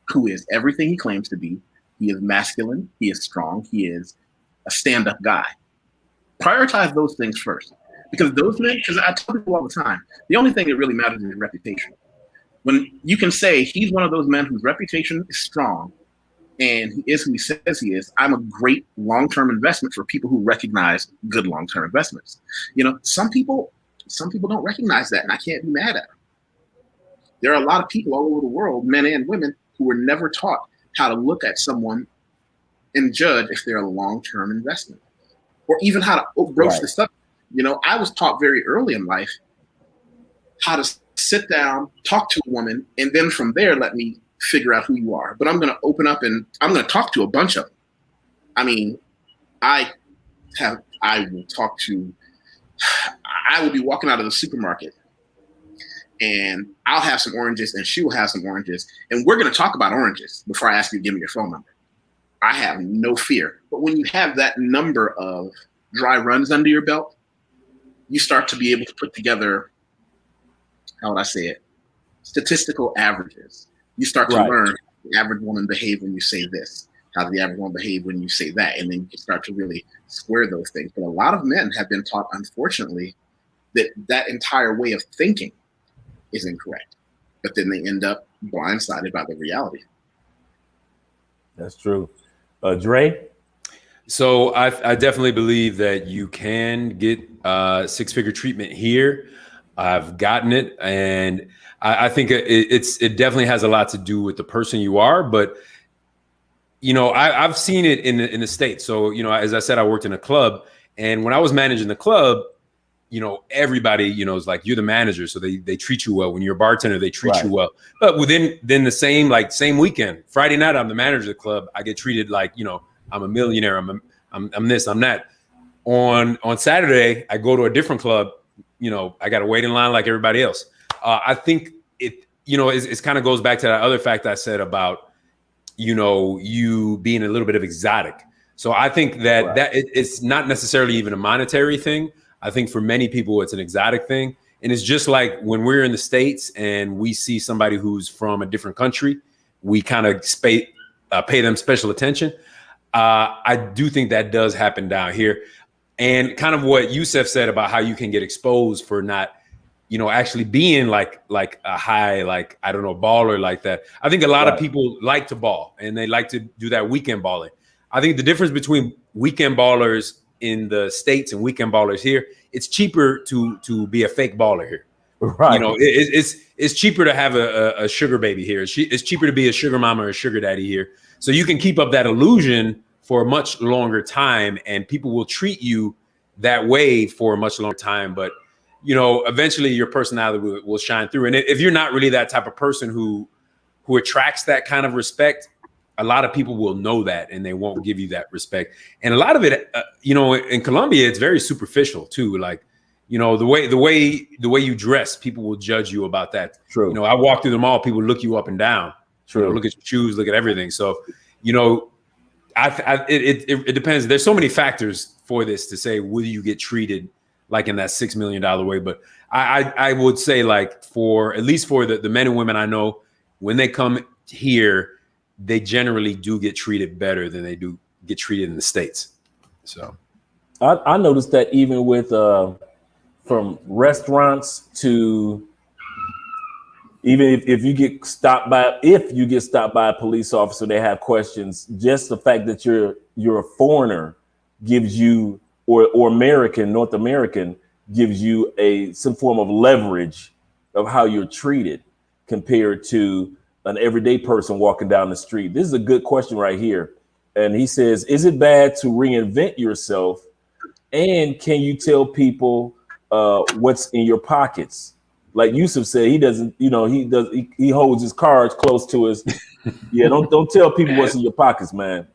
who is everything he claims to be. He is masculine. He is strong. He is a stand-up guy. Prioritize those things first. Because those men, because I tell people all the time, the only thing that really matters is reputation. When you can say he's one of those men whose reputation is strong and he is who he says he is, I'm a great long-term investment for people who recognize good long-term investments. Some people don't recognize that, and I can't be mad at them. There are a lot of people all over the world, men and women, who were never taught how to look at someone and judge if they're a long-term investment, or even how to broach the subject. I was taught very early in life how to sit down, talk to a woman, and then from there, let me figure out who you are. But I'm going to open up and I'm going to talk to a bunch of them. I will be walking out of the supermarket and I'll have some oranges and she will have some oranges. And we're going to talk about oranges before I ask you to give me your phone number. I have no fear. But when you have that number of dry runs under your belt, you start to be able to put together, how would I say it, statistical averages. You start to learn how the average woman behave when you say this, how does the average woman behave when you say that, and then you can start to really square those things. But a lot of men have been taught, unfortunately, that entire way of thinking is incorrect. But then they end up blindsided by the reality.
That's true. Dre?
So I definitely believe that you can get six-figure treatment here. I've gotten it, and I think it definitely has a lot to do with the person you are. But I've seen it in the States. So as I said, I worked in a club, and when I was managing the club, everybody is like, you're the manager, so they treat you well. When you're a bartender, they treat you well. But then the same weekend, Friday night, I'm the manager of the club. I get treated like I'm a millionaire. I'm this, I'm that. On Saturday, I go to a different club. I got to wait in line like everybody else. I think it kind of goes back to that other fact I said about, you being a little bit of exotic. So I think that it's not necessarily even a monetary thing. I think for many people, it's an exotic thing. And it's just like when we're in the States and we see somebody who's from a different country, we kind of pay them special attention. I do think that does happen down here. And kind of what Yusef said about how you can get exposed for not, actually being like a high, like, I don't know, baller like that. I think a lot of people like to ball and they like to do that weekend balling. I think the difference between weekend ballers in the States and weekend ballers here, it's cheaper to be a fake baller here.
Right.
It's cheaper to have a sugar baby here. It's cheaper to be a sugar mama or a sugar daddy here. So you can keep up that illusion for a much longer time, and people will treat you that way for a much longer time. But, eventually your personality will shine through. And if you're not really that type of person who attracts that kind of respect, a lot of people will know that and they won't give you that respect. And a lot of it, in Colombia, it's very superficial too. Like, the way you dress, people will judge you about that.
True.
I walk through the mall, people look you up and down.
True.
Look at your shoes, look at everything. So, it depends. There's so many factors for this to say, will you get treated like in that $6 million way? But I would say, like, at least for the men and women I know, when they come here, they generally do get treated better than they do get treated in the States. So
I noticed that even with from restaurants to even if you get stopped by a police officer, they have questions. Just the fact that you're a foreigner gives you, or American, North American, gives you some form of leverage of how you're treated compared to an everyday person walking down the street. This is a good question right here. And he says, is it bad to reinvent yourself? And can you tell people what's in your pockets? Like Yusuf said, he doesn't, he holds his cards close to his. Yeah, don't tell people what's in your pockets, man.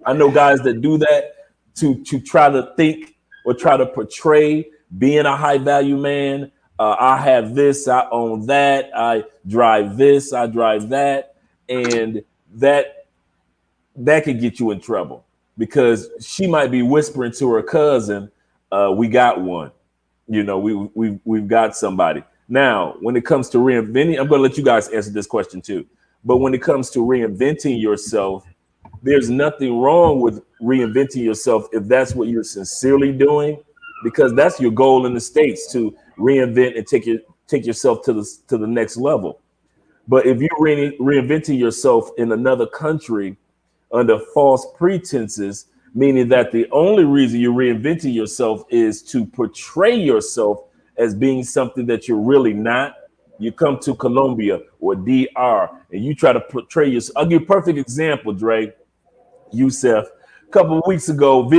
I know guys that do that to try to think or try to portray being a high value man. I have this, I own that, I drive this, I drive that, and that could get you in trouble because she might be whispering to her cousin, we got one, we've got somebody. Now, when it comes to reinventing, I'm going to let you guys answer this question too. But when it comes to reinventing yourself, there's nothing wrong with reinventing yourself if that's what you're sincerely doing, because that's your goal in the States, to reinvent and take yourself to the next level. But if you're reinventing yourself in another country under false pretenses, meaning that the only reason you're reinventing yourself is to portray yourself as being something that you're really not. You come to Colombia or DR and you try to portray yourself. I'll give you a perfect example, Dre, Yusef. A couple of weeks ago,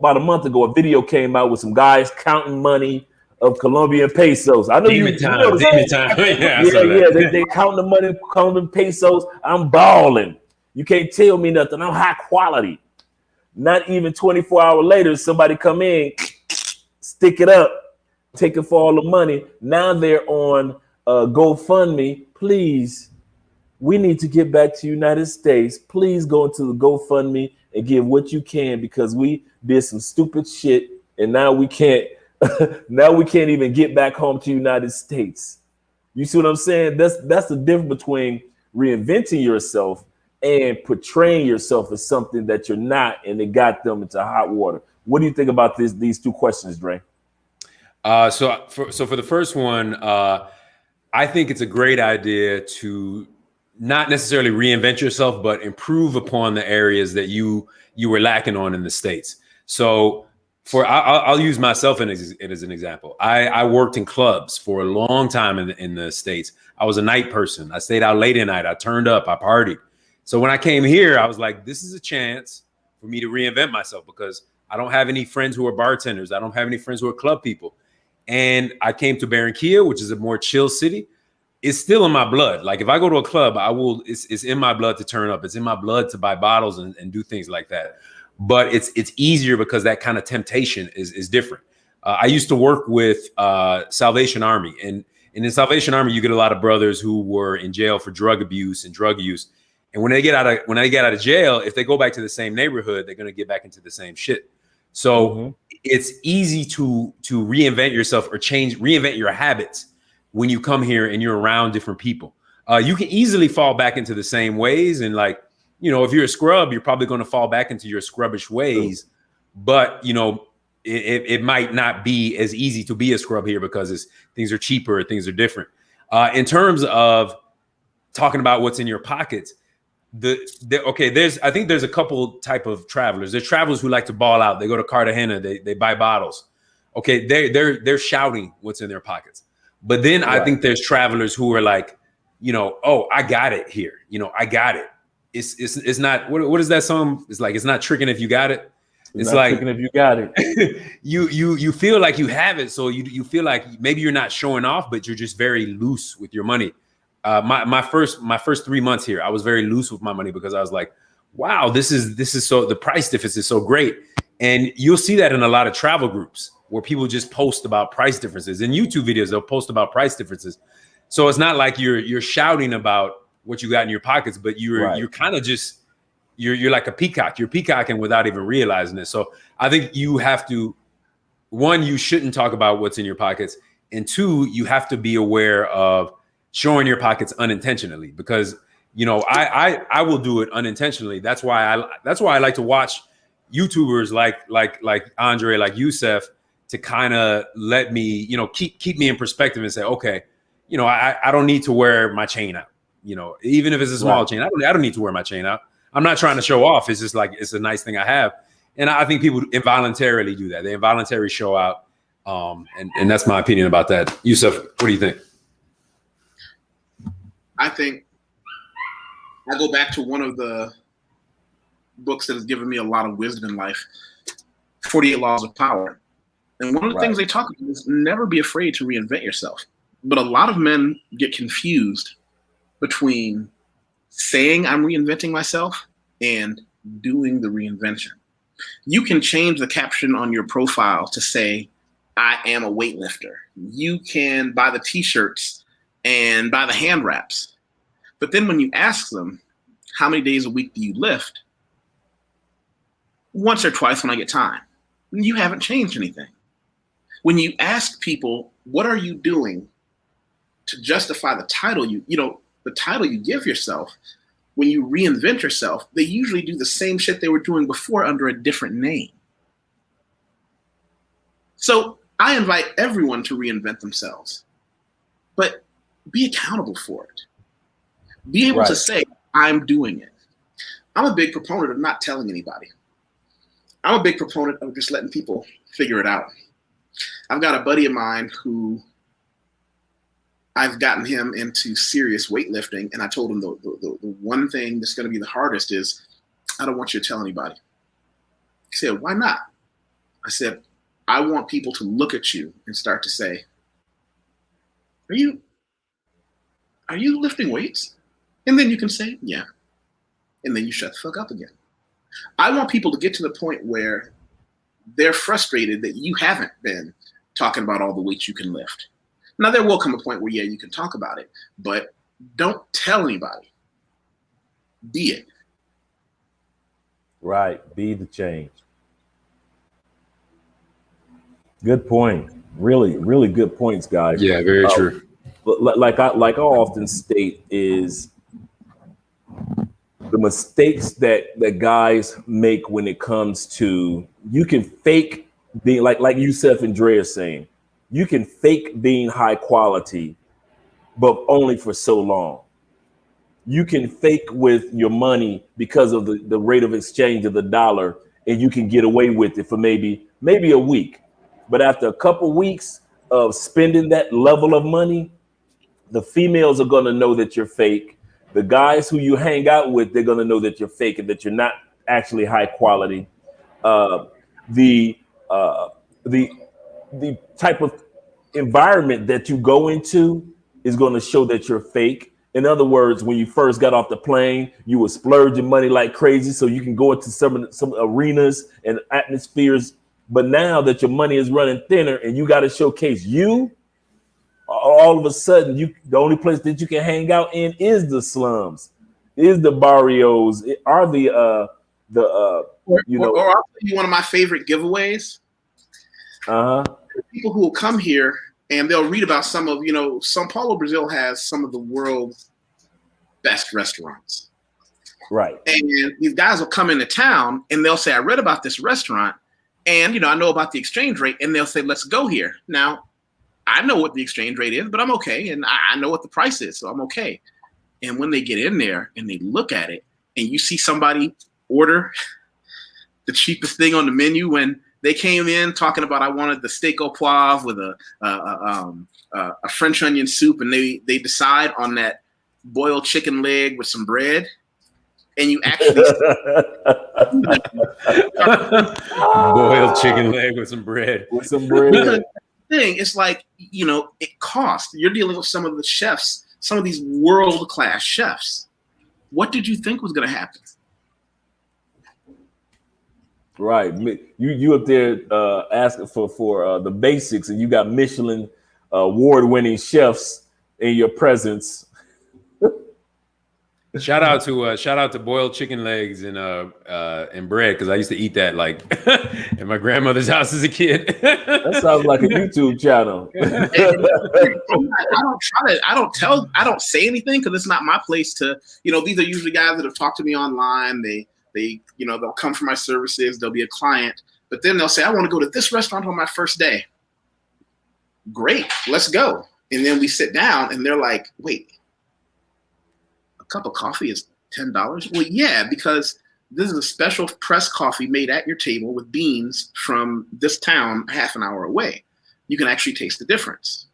about a month ago, a video came out with some guys counting money of Colombian pesos. I know
demon time.
They count the money, Colombian pesos. I'm balling. You can't tell me nothing. I'm high quality. Not even 24 hours later, somebody come in, stick it up, take it for all the money. Now they're on GoFundMe. Please, we need to get back to United States. Please go into the GoFundMe and give what you can, because we did some stupid shit and now we can't. Now we can't even get back home to United States. You see what I'm saying? That's the difference between reinventing yourself and portraying yourself as something that you're not, and it got them into hot water. What do you think about these two questions, Dre?
So for the first one, I think it's a great idea to not necessarily reinvent yourself, but improve upon the areas that you were lacking on in the States. So I'll use myself as an example. I worked in clubs for a long time in the States. I was a night person. I stayed out late at night. I turned up. I partied. So when I came here, I was like, this is a chance for me to reinvent myself, because I don't have any friends who are bartenders. I don't have any friends who are club people. And I came to Barranquilla, which is a more chill city. It's still in my blood. Like if I go to a club, it's in my blood to turn up. It's in my blood to buy bottles and do things like that. But it's easier because that kind of temptation is different. I used to work with Salvation Army, and in Salvation Army, you get a lot of brothers who were in jail for drug abuse and drug use. And when they get out of jail, if they go back to the same neighborhood, they're going to get back into the same shit. So it's easy to reinvent yourself or reinvent your habits when you come here and you're around different people. You can easily fall back into the same ways. And like, you know, if you're a scrub, you're probably going to fall back into your scrubbish ways. But, you know, it might not be as easy to be a scrub here because things are cheaper, things are different. In terms of talking about what's in your pockets, I think there's a couple type of travelers. There's travelers who like to ball out. They go to Cartagena, they buy bottles. Okay, they're shouting what's in their pockets. But then I think there's travelers who are like, you know, oh, I got it here. You know, I got it. It's not, what is that song? It's like, it's not tricking if you got it. It's like,
if you got it,
you feel like you have it. So you feel like maybe you're not showing off, but you're just very loose with your money. My first 3 months here, I was very loose with my money because I was like, wow, this is so, the price difference is so great. And you'll see that in a lot of travel groups where people just post about price differences. In YouTube videos, they'll post about price differences. So it's not like you're shouting about what you got in your pockets, but you're kind of just, you're like a peacock. You're peacocking without even realizing it. So I think you have to, one, you shouldn't talk about what's in your pockets. And two, you have to be aware of showing your pockets unintentionally, because, you know, I will do it unintentionally. That's why I like to watch YouTubers like Andre, like Yusef, to kind of let me, you know, keep me in perspective and say, okay, you know, I don't need to wear my chain out. You know, even if it's a small chain, I don't need to wear my chain out. I'm not trying to show off. It's just like, it's a nice thing I have. And I think people involuntarily do that. They involuntarily show out. And that's my opinion about that. Yusef, what do you think?
I think I go back to one of the books that has given me a lot of wisdom in life, 48 Laws of Power. And one of the things they talk about is never be afraid to reinvent yourself. But a lot of men get confused between saying I'm reinventing myself and doing the reinvention. You can change the caption on your profile to say, I am a weightlifter. You can buy the t-shirts and buy the hand wraps. But then when you ask them, how many days a week do you lift? Once or twice when I get time. You haven't changed anything. When you ask people, what are you doing to justify the title the title you give yourself, when you reinvent yourself, they usually do the same shit they were doing before under a different name. So I invite everyone to reinvent themselves, but be accountable for it. Be able to say, I'm doing it. I'm a big proponent of not telling anybody. I'm a big proponent of just letting people figure it out. I've got a buddy of mine who I've gotten him into serious weightlifting, and I told him the one thing that's going to be the hardest is I don't want you to tell anybody. He said, why not? I said, I want people to look at you and start to say, are you lifting weights? And then you can say, yeah. And then you shut the fuck up again. I want people to get to the point where they're frustrated that you haven't been talking about all the weights you can lift. Now, there will come a point where, yeah, you can talk about it, but don't tell anybody. Be it.
Right. Be the change. Good point. Really, really good points, guys.
Yeah, very true.
But like I often state is the mistakes that guys make when it comes to, you can fake being like Yusef and Dre are saying, you can fake being high quality, but only for so long. You can fake with your money because of the rate of exchange of the dollar, and you can get away with it for maybe a week. But after a couple weeks of spending that level of money, the females are going to know that you're fake. The guys who you hang out with, they're going to know that you're fake and that you're not actually high quality. The type of environment that you go into is going to show that you're fake. In other words, when you first got off the plane, you were splurging money like crazy so you can go into some arenas and atmospheres. But now that your money is running thinner and you got to showcase you, all of a sudden, the only place that you can hang out in is the slums, is the barrios, are the the
or I'll tell you one of my favorite giveaways. People who will come here and they'll read about some of, Sao Paulo, Brazil has some of the world's best restaurants.
Right.
And these guys will come into town and they'll say, I read about this restaurant and, I know about the exchange rate, and they'll say, let's go here. Now, I know what the exchange rate is, but I'm okay. And I know what the price is, so I'm okay. And when they get in there and they look at it and you see somebody order the cheapest thing on the menu, when they came in talking about, I wanted the steak au poivre with a French onion soup, and they decide on that boiled chicken leg with some bread, and you actually
boiled chicken leg with some bread.
With some bread.
Because thing, it's like, it costs. You're dealing with some of the chefs, some of these world-class chefs. What did you think was going to happen?
Right. You up there asking for the basics, and you got Michelin award-winning chefs in your presence.
Shout out to boiled chicken legs and bread, because I used to eat that like at my grandmother's house as a kid.
That sounds like a YouTube channel.
I don't say anything because it's not my place to. These are usually guys that have talked to me online. They'll come for my services. They'll be a client, but then they'll say, I want to go to this restaurant on my first day. Great, let's go. And then we sit down and they're like, wait, a cup of coffee is $10? Well, yeah, because this is a special pressed coffee made at your table with beans from this town half an hour away. You can actually taste the difference.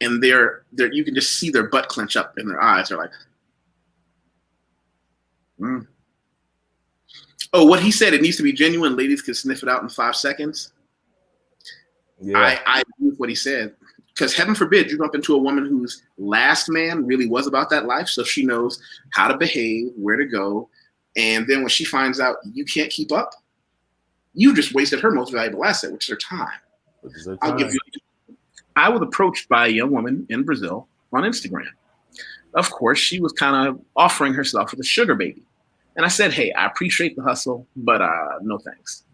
And you can just see their butt clench up in their eyes. They're like, Oh, what he said, it needs to be genuine. Ladies can sniff it out in 5 seconds. Yeah. I agree with what he said. Because heaven forbid you bump into a woman whose last man really was about that life, so she knows how to behave, where to go. And then when she finds out you can't keep up, you just wasted her most valuable asset, which is her time. I was approached by a young woman in Brazil on Instagram. Of course, she was kind of offering herself as a sugar baby. And I said, hey, I appreciate the hustle, but no thanks.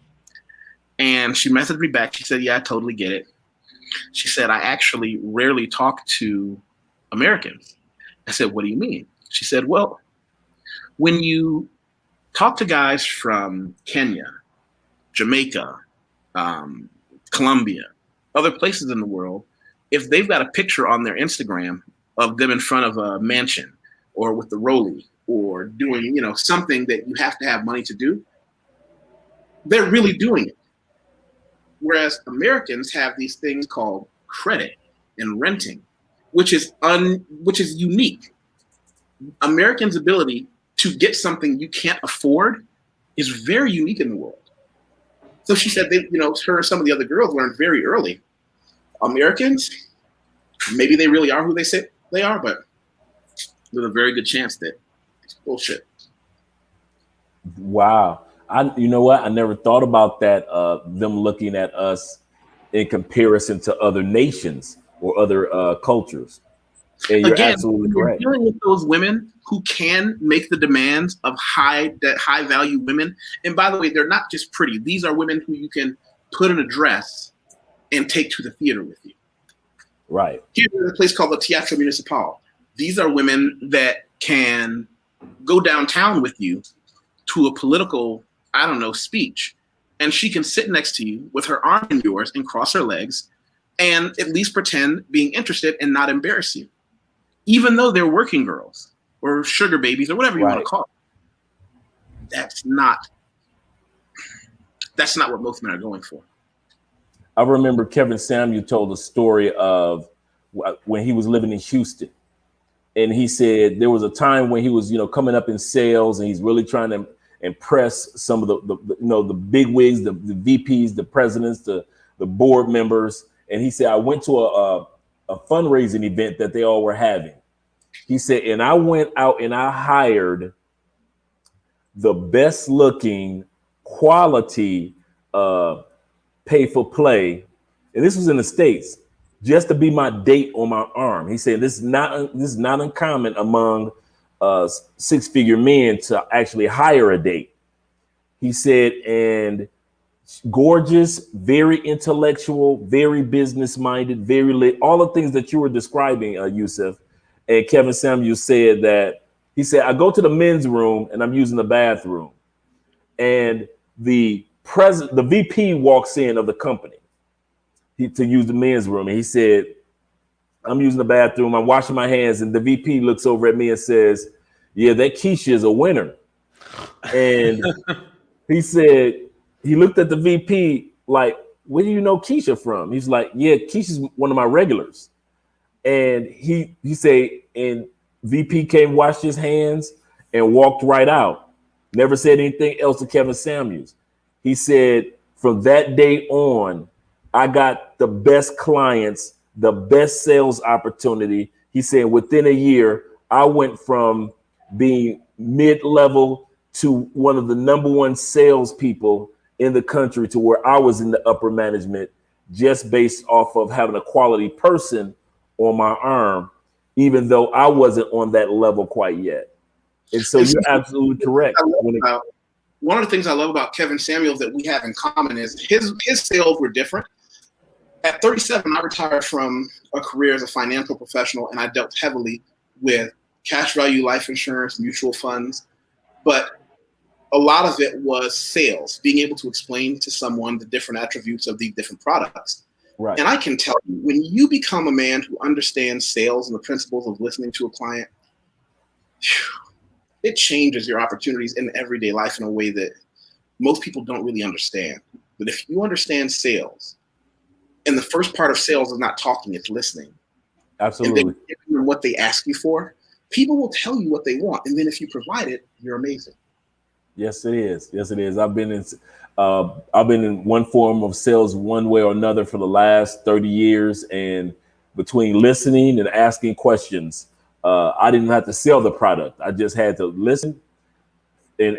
And she messaged me back. She said, yeah, I totally get it. She said, I actually rarely talk to Americans. I said, what do you mean? She said, well, when you talk to guys from Kenya, Jamaica, Colombia, other places in the world, if they've got a picture on their Instagram of them in front of a mansion or with the rollie or doing, something that you have to have money to do, they're really doing it. Whereas Americans have these things called credit and renting, which is unique. Americans' ability to get something you can't afford is very unique in the world. So she said that, her and some of the other girls learned very early. Americans, maybe they really are who they say they are, but there's a very good chance that it's bullshit.
Wow. You know what? I never thought about that, them looking at us in comparison to other nations or other cultures. And you're absolutely correct.
You're dealing with those women who can make the demands of high value women. And by the way, they're not just pretty. These are women who you can put in a dress and take to the theater with you.
Right.
Here's a place called the Teatro Municipal. These are women that can go downtown with you to a political, speech. And she can sit next to you with her arm in yours and cross her legs and at least pretend being interested and not embarrass you. Even though they're working girls or sugar babies or whatever you want to call it. That's not what most men are going for.
I remember Kevin Samuel told a story of when he was living in Houston. And he said there was a time when he was, coming up in sales and he's really trying to impress some of the big wigs, the VPs, the presidents, the board members. And he said, I went to a fundraising event that they all were having. He said, and I went out and I hired the best looking quality pay for play. And this was in the States, just to be my date on my arm. He said, this is not uncommon among six-figure men to actually hire a date. He said, and gorgeous, very intellectual, very business-minded, very lit, all the things that you were describing, Yusuf. And Kevin Samuels said that, he said, I go to the men's room and I'm using the bathroom. And the VP walks in of the company to use the men's room. And he said, I'm using the bathroom, I'm washing my hands, and the VP looks over at me and says, yeah, that Keisha is a winner. And he said, he looked at the VP like, where do you know Keisha from? He's like, yeah, Keisha's one of my regulars. And he said, and VP came, washed his hands, and walked right out. Never said anything else to Kevin Samuels. He said, from that day on, I got the best clients, the best sales opportunity. He said, within a year, I went from being mid-level to one of the number one salespeople in the country to where I was in the upper management, just based off of having a quality person on my arm, even though I wasn't on that level quite yet. And so you're absolutely correct.
One of the things I love about Kevin Samuels that we have in common is his sales were different. At 37, I retired from a career as a financial professional, and I dealt heavily with cash value life insurance, mutual funds. But a lot of it was sales, being able to explain to someone the different attributes of the different products.
Right.
And I can tell you, when you become a man who understands sales and the principles of listening to a client, it changes your opportunities in everyday life in a way that most people don't really understand. But if you understand sales, and the first part of sales is not talking, it's listening.
Absolutely.
And then giving them what they ask you for, people will tell you what they want. And then if you provide it, you're amazing.
Yes, it is. Yes, it is. I've been in one form of sales one way or another for the last 30 years. And between listening and asking questions, I didn't have to sell the product. I just had to listen and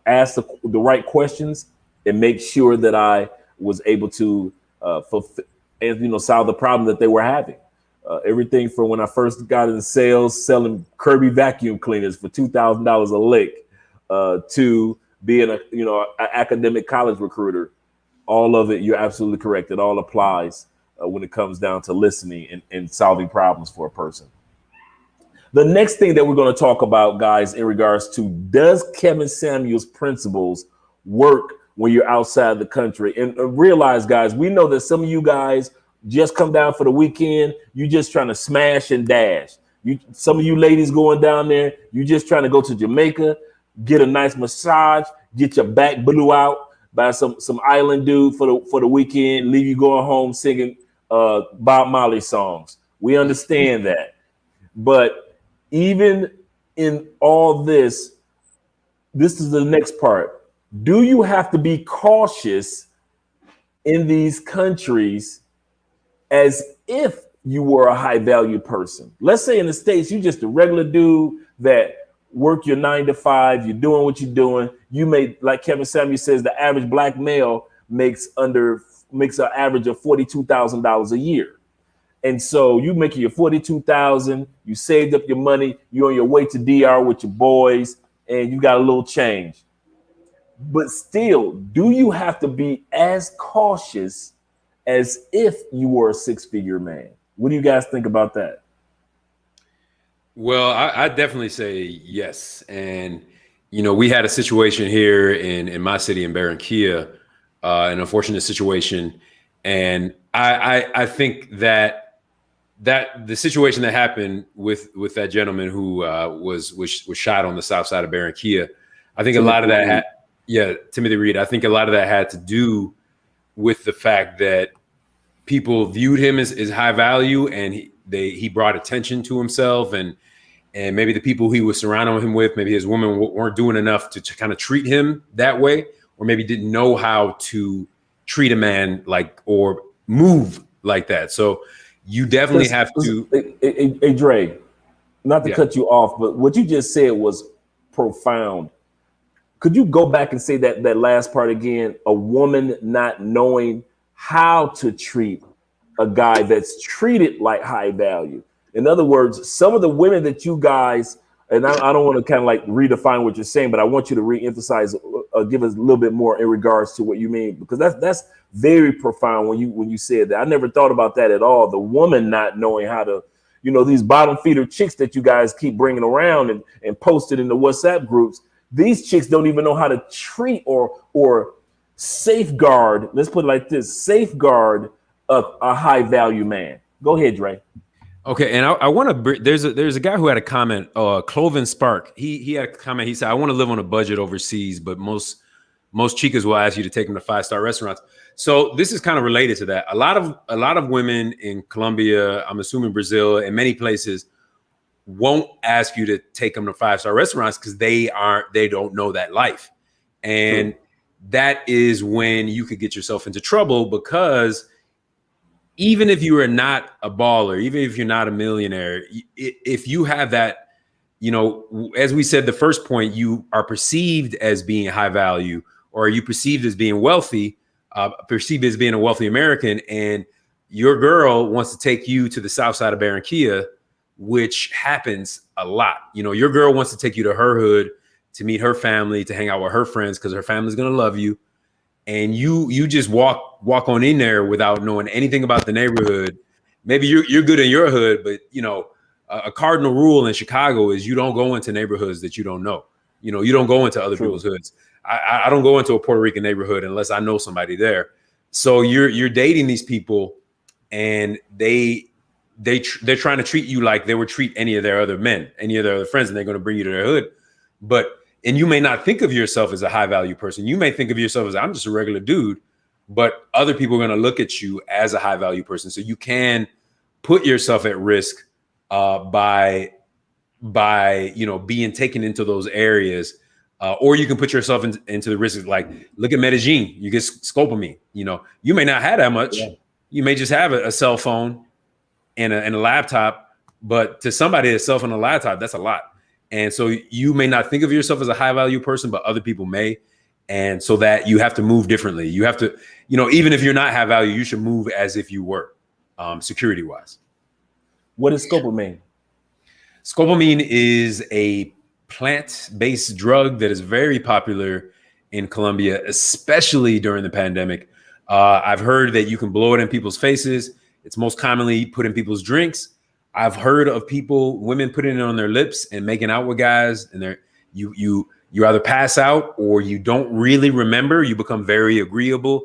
ask the right questions and make sure that I was able to fulfill and solve the problem that they were having. Everything from when I first got into sales, selling Kirby vacuum cleaners for $2,000 a lick, to being an academic college recruiter. All of it, you're absolutely correct. It all applies when it comes down to listening and solving problems for a person. The next thing that we're going to talk about, guys, in regards to, does Kevin Samuels' principles work when you're outside the country? And realize, guys, we know that some of you guys just come down for the weekend. You just trying to smash and dash. Some of you ladies going down there, you just trying to go to Jamaica, get a nice massage, get your back blew out by some island dude for the weekend, leave you going home singing Bob Marley songs. We understand that. But even in all this is the next part. Do you have to be cautious in these countries as if you were a high value person? Let's say in the States, you're just a regular dude that work your 9 to 5, you're doing what you're doing. You may, like Kevin Samuels says, the average black male makes an average of $42,000 a year. And so you making your $42,000, you saved up your money, you're on your way to DR with your boys, and you got a little change. But still, do you have to be as cautious as if you were a six-figure man? What do you guys think about that?
Well, I definitely say yes. And, we had a situation here in my city in Barranquilla, an unfortunate situation. And I think that the situation that happened with that gentleman who was shot on the south side of Barranquilla, I think Timothy a lot of that Timothy Reed. I think a lot of that had to do with the fact that people viewed him as high value, and he brought attention to himself, and maybe the people he was surrounding him with, maybe his women weren't doing enough to kind of treat him that way, or maybe didn't know how to treat a man or move like that. So you definitely have to.
Hey, Dre, not to cut you off, but what you just said was profound. Could you go back and say that last part again? A woman not knowing how to treat a guy that's treated like high value. In other words, some of the women that you guys and I don't want to kind of like redefine what you're saying, but I want you to re-emphasize, give us a little bit more in regards to what you mean, because that's very profound when you said that. I never thought about that at all. The woman not knowing how to, these bottom feeder chicks that you guys keep bringing around and posted in the WhatsApp groups. These chicks don't even know how to treat or safeguard. Let's put it like this: safeguard a high value man. Go ahead, Dre.
Okay, and I want to. There's a guy who had a comment. Cloven Spark. He had a comment. He said, "I want to live on a budget overseas, but most chicas will ask you to take them to 5-star restaurants." So this is kind of related to that. A lot of women in Colombia, I'm assuming Brazil, and many places, won't ask you to take them to 5-star restaurants because they don't know that life, and that is when you could get yourself into trouble, because even if you are not a baller, even if you're not a millionaire, if you have that, as we said, the first point, you are perceived as being high value, or you perceived as being wealthy, perceived as being a wealthy American, and your girl wants to take you to the south side of Barranquilla, which happens a lot. Your girl wants to take you to her hood to meet her family, to hang out with her friends, because her family's going to love you. And you just walk on in there without knowing anything about the neighborhood. Maybe you're good in your hood, but a cardinal rule in Chicago is you don't go into neighborhoods that you don't know. You don't go into other people's hoods. I don't go into a Puerto Rican neighborhood unless I know somebody there. So you're dating these people, and they're trying to treat you like they would treat any of their other men, any of their other friends, and they're going to bring you to their hood. And you may not think of yourself as a high value person. You may think of yourself as, I'm just a regular dude, but other people are going to look at you as a high value person. So you can put yourself at risk by being taken into those areas, or you can put yourself into the risk of, like, look at Medellin. You get scopamine. You may not have that much. Yeah. You may just have a cell phone and a laptop, but to somebody, a cell phone and a laptop, that's a lot. And so you may not think of yourself as a high value person, but other people may. And so that you have to move differently. You have to, even if you're not high value, you should move as if you were, security wise.
What does scopamine?
Scopamine is a plant-based drug that is very popular in Colombia, especially during the pandemic. I've heard that you can blow it in people's faces. It's most commonly put in people's drinks. I've heard of women putting it on their lips and making out with guys, and you either pass out or you don't really remember. You become very agreeable.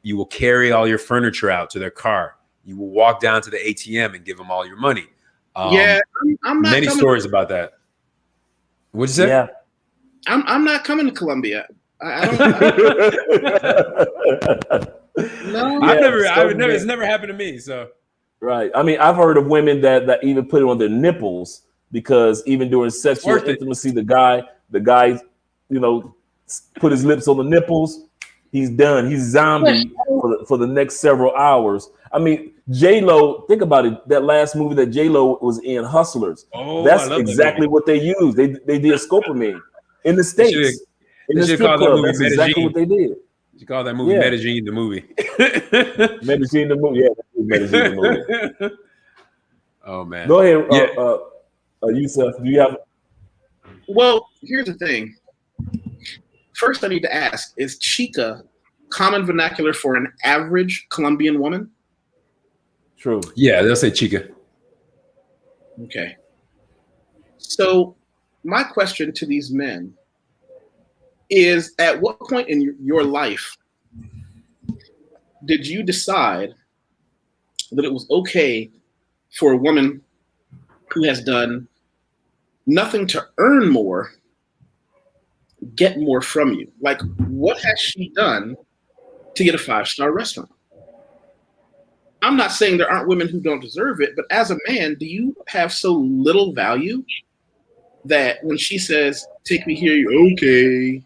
You will carry all your furniture out to their car. You will walk down to the ATM and give them all your money.
I'm not
many stories about that. What'd you say?
Yeah,
I'm not coming to Colombia. I don't. No,
it's never happened to me. So.
Right. I mean, I've heard of women that even put it on their nipples, because even during sexual intimacy, the guy, put his lips on the nipples. He's done. He's zombie for the next several hours. I mean, J-Lo, think about it. That last movie that J-Lo was in, Hustlers.
Oh,
that's exactly what they used. They did scopamine in the States. In the strip club, that's exactly what they did.
You call that movie Medellin the movie.
Medellin the movie, yeah. Medellin the movie.
Oh man.
Go ahead, Yusuf. Do you have?
Well, here's the thing. First, I need to ask: is chica common vernacular for an average Colombian woman?
True.
Yeah, they'll say chica.
Okay. So, my question to these men is, at what point in your life did you decide that it was okay for a woman who has done nothing to earn more get more from you? Like, what has she done to get a 5-star restaurant? I'm not saying there aren't women who don't deserve it, but as a man, do you have so little value that when she says, take me here, you're okay?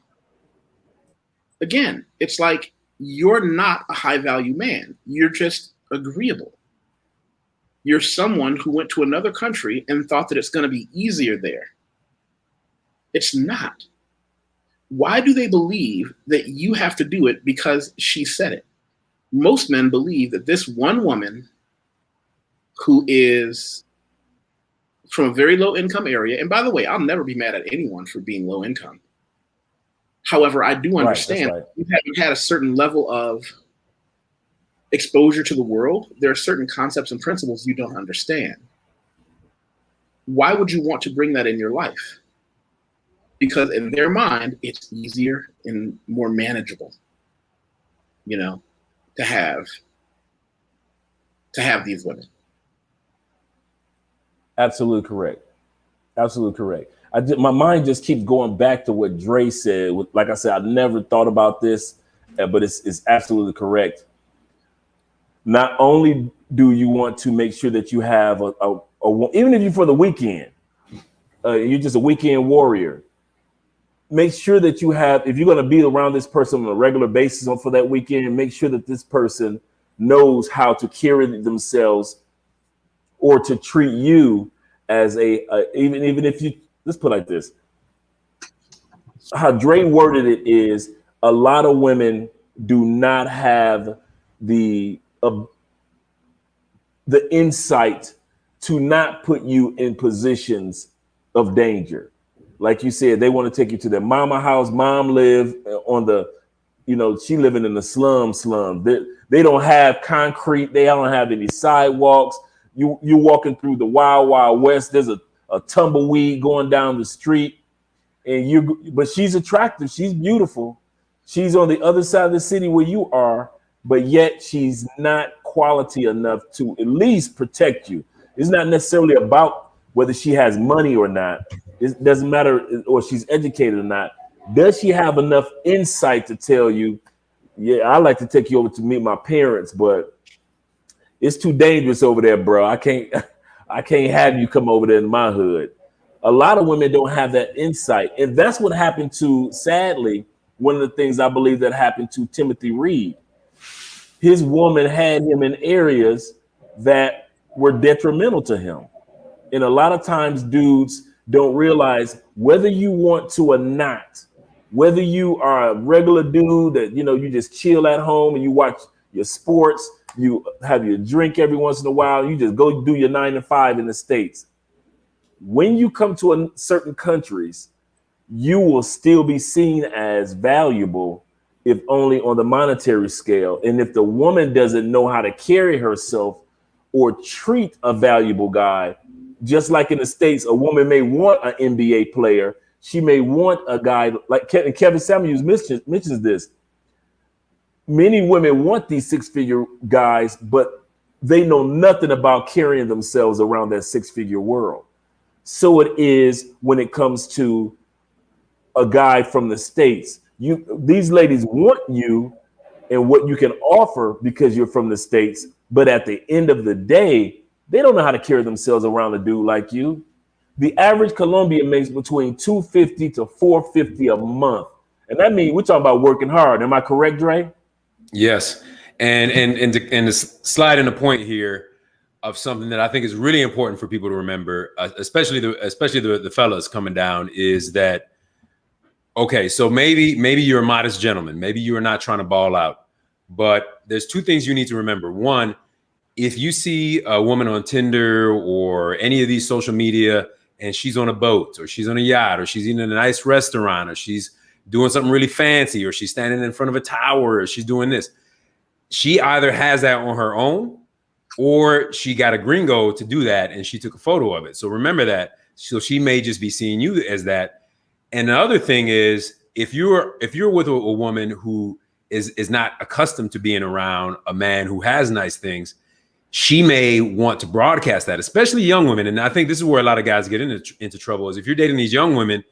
Again, it's like, you're not a high value man. You're just agreeable. You're someone who went to another country and thought that it's going to be easier there. It's not. Why do they believe that you have to do it because she said it? Most men believe that this one woman who is from a very low income area. And by the way, I'll never be mad at anyone for being low income. However, I do understand you haven't had a certain level of exposure to the world. There are certain concepts and principles you don't understand. Why would you want to bring that in your life? Because in their mind, it's easier and more manageable, you know, to have these women.
Absolutely correct. Absolutely correct. My mind just keeps going back to what Dre said. Like I said, I never thought about this, but it's absolutely correct. Not only do you want to make sure that you have even if you're for the weekend, you're just a weekend warrior, make sure that you have, if you're going to be around this person on a regular basis for that weekend, make sure that this person knows how to carry themselves or to treat you as even if you, let's put it like this. How Dre worded it is, a lot of women do not have the insight to not put you in positions of danger. Like you said, they want to take you to their mama house. Mom live on the, she living in the slum. They don't have concrete. They don't have any sidewalks. You're walking through the wild, wild west. There's a tumbleweed going down the street, but she's attractive. She's beautiful. She's on the other side of the city where you are, but yet she's not quality enough to at least protect you. It's not necessarily about whether she has money or not. It doesn't matter, or she's educated or not. Does she have enough insight to tell you, yeah, I'd like to take you over to meet my parents, but it's too dangerous over there, bro. I can't have you come over there in my hood. A lot of women don't have that insight. And that's what happened to, sadly, one of the things I believe that happened to Timothy Reed. His woman had him in areas that were detrimental to him. And a lot of times dudes don't realize, whether you want to or not, whether you are a regular dude that, you just chill at home and you watch your sports, you have your drink every once in a while, you just go do your 9 to 5 in the States. When you come to certain countries, you will still be seen as valuable, if only on the monetary scale. And if the woman doesn't know how to carry herself or treat a valuable guy, just like in the States, a woman may want an NBA player. She may want a guy like Kevin Samuels mentions this. Many women want these six-figure guys, but they know nothing about carrying themselves around that six-figure world. So it is when it comes to a guy from the States. These ladies want you and what you can offer because you're from the States, but at the end of the day, they don't know how to carry themselves around a dude like you. The average Colombian makes between $250 to $450 a month. And that means we're talking about working hard. Am I correct, Dre?
Yes. And to slide in a point here of something that I think is really important for people to remember, especially the fellas coming down, is that, okay, so maybe you're a modest gentleman. Maybe you are not trying to ball out. But there's two things you need to remember. One, if you see a woman on Tinder or any of these social media and she's on a boat or she's on a yacht or she's eating in a nice restaurant or she's doing something really fancy or she's standing in front of a tower or she's doing this, she either has that on her own or she got a gringo to do that and she took a photo of it. So remember that. So she may just be seeing you as that. And the other thing is, if you're with a woman who is not accustomed to being around a man who has nice things, she may want to broadcast that, especially young women. And I think this is where a lot of guys get into trouble, is if you're dating these young women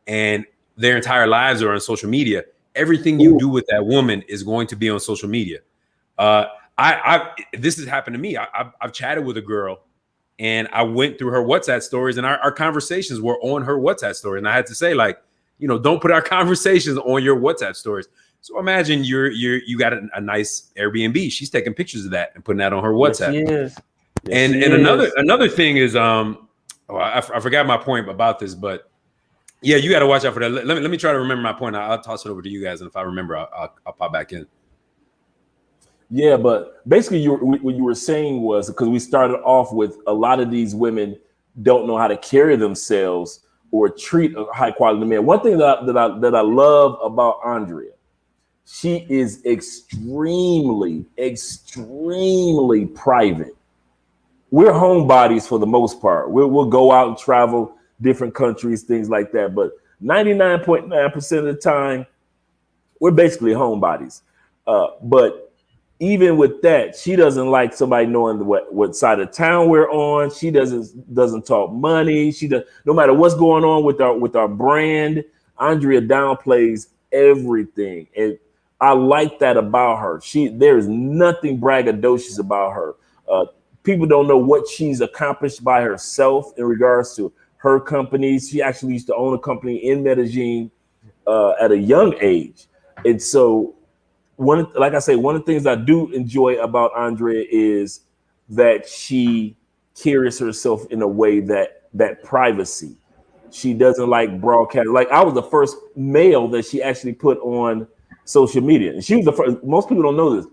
and their entire lives are on social media, everything you do with that woman is going to be on social media. This has happened to me. I've chatted with a girl and I went through her WhatsApp stories and our conversations were on her WhatsApp story. And I had to say, like, don't put our conversations on your WhatsApp stories. So imagine you got a nice Airbnb. She's taking pictures of that and putting that on her WhatsApp. Yes, and another thing is, I forgot my point about this, but yeah, you got to watch out for that. Let me try to remember my point. I'll toss it over to you guys, and if I remember, I'll pop back in.
Yeah, but basically, what you were saying was, because we started off with a lot of these women don't know how to carry themselves or treat a high quality man. One thing that I love about Andrea, she is extremely private. We're homebodies for the most part. We'll go out and travel different countries, things like that. But 99.9% of the time, we're basically homebodies. But even with that, she doesn't like somebody knowing what side of town we're on. She doesn't talk money. No matter what's going on with our brand, Andrea downplays everything. And I like that about her. There is nothing braggadocious about her. People don't know what she's accomplished by herself in regards to her companies. She actually used to own a company in Medellin at a young age. And so one of the things I do enjoy about Andrea is that she carries herself in a way that privacy. She doesn't like broadcast. Like, I was the first male that she actually put on social media. And she was the first. Most people don't know this.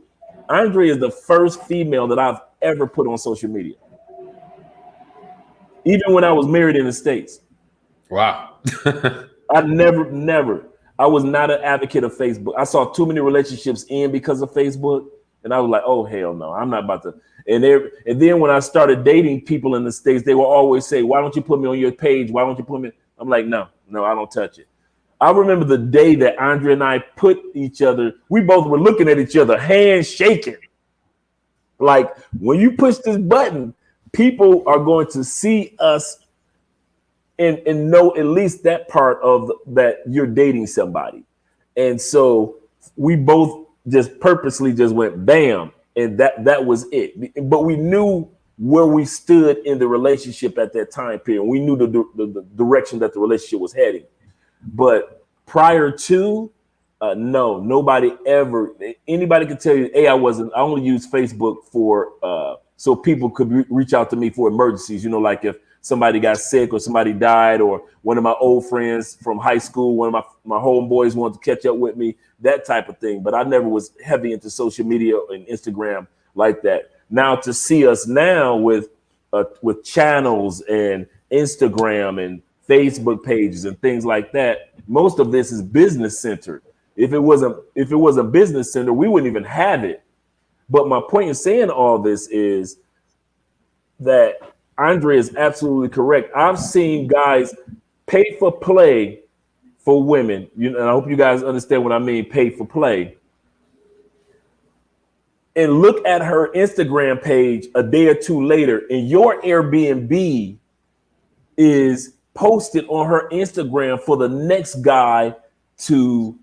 Andrea is the first female that I've ever put on social media. Even when I was married in the States.
Wow.
I was not an advocate of Facebook. I saw too many relationships end because of Facebook. And I was like, oh, hell no, I'm not about to. And then when I started dating people in the States, they will always say, why don't you put me on your page? Why don't you put me? I'm like, no, I don't touch it. I remember the day that Andrea and I put each other, we both were looking at each other, hands shaking. Like, when you push this button, people are going to see us and know at least that part of that you're dating somebody. And so we both just purposely just went bam, and that was it. But we knew where we stood in the relationship at that time period. We knew the direction that the relationship was heading. But prior to, no, nobody ever, anybody could tell you, hey, I only used Facebook for, so people could reach out to me for emergencies, like if somebody got sick or somebody died, or one of my old friends from high school, one of my homeboys wanted to catch up with me, that type of thing. But I never was heavy into social media and Instagram like that. Now to see us now with channels and Instagram and Facebook pages and things like that, most of this is business centered. If it wasn't business centered, we wouldn't even have it. But my point in saying all this is that Andre is absolutely correct. I've seen guys pay for play for women. And I hope you guys understand what I mean, pay for play. And look at her Instagram page a day or two later, and your Airbnb is posted on her Instagram for the next guy to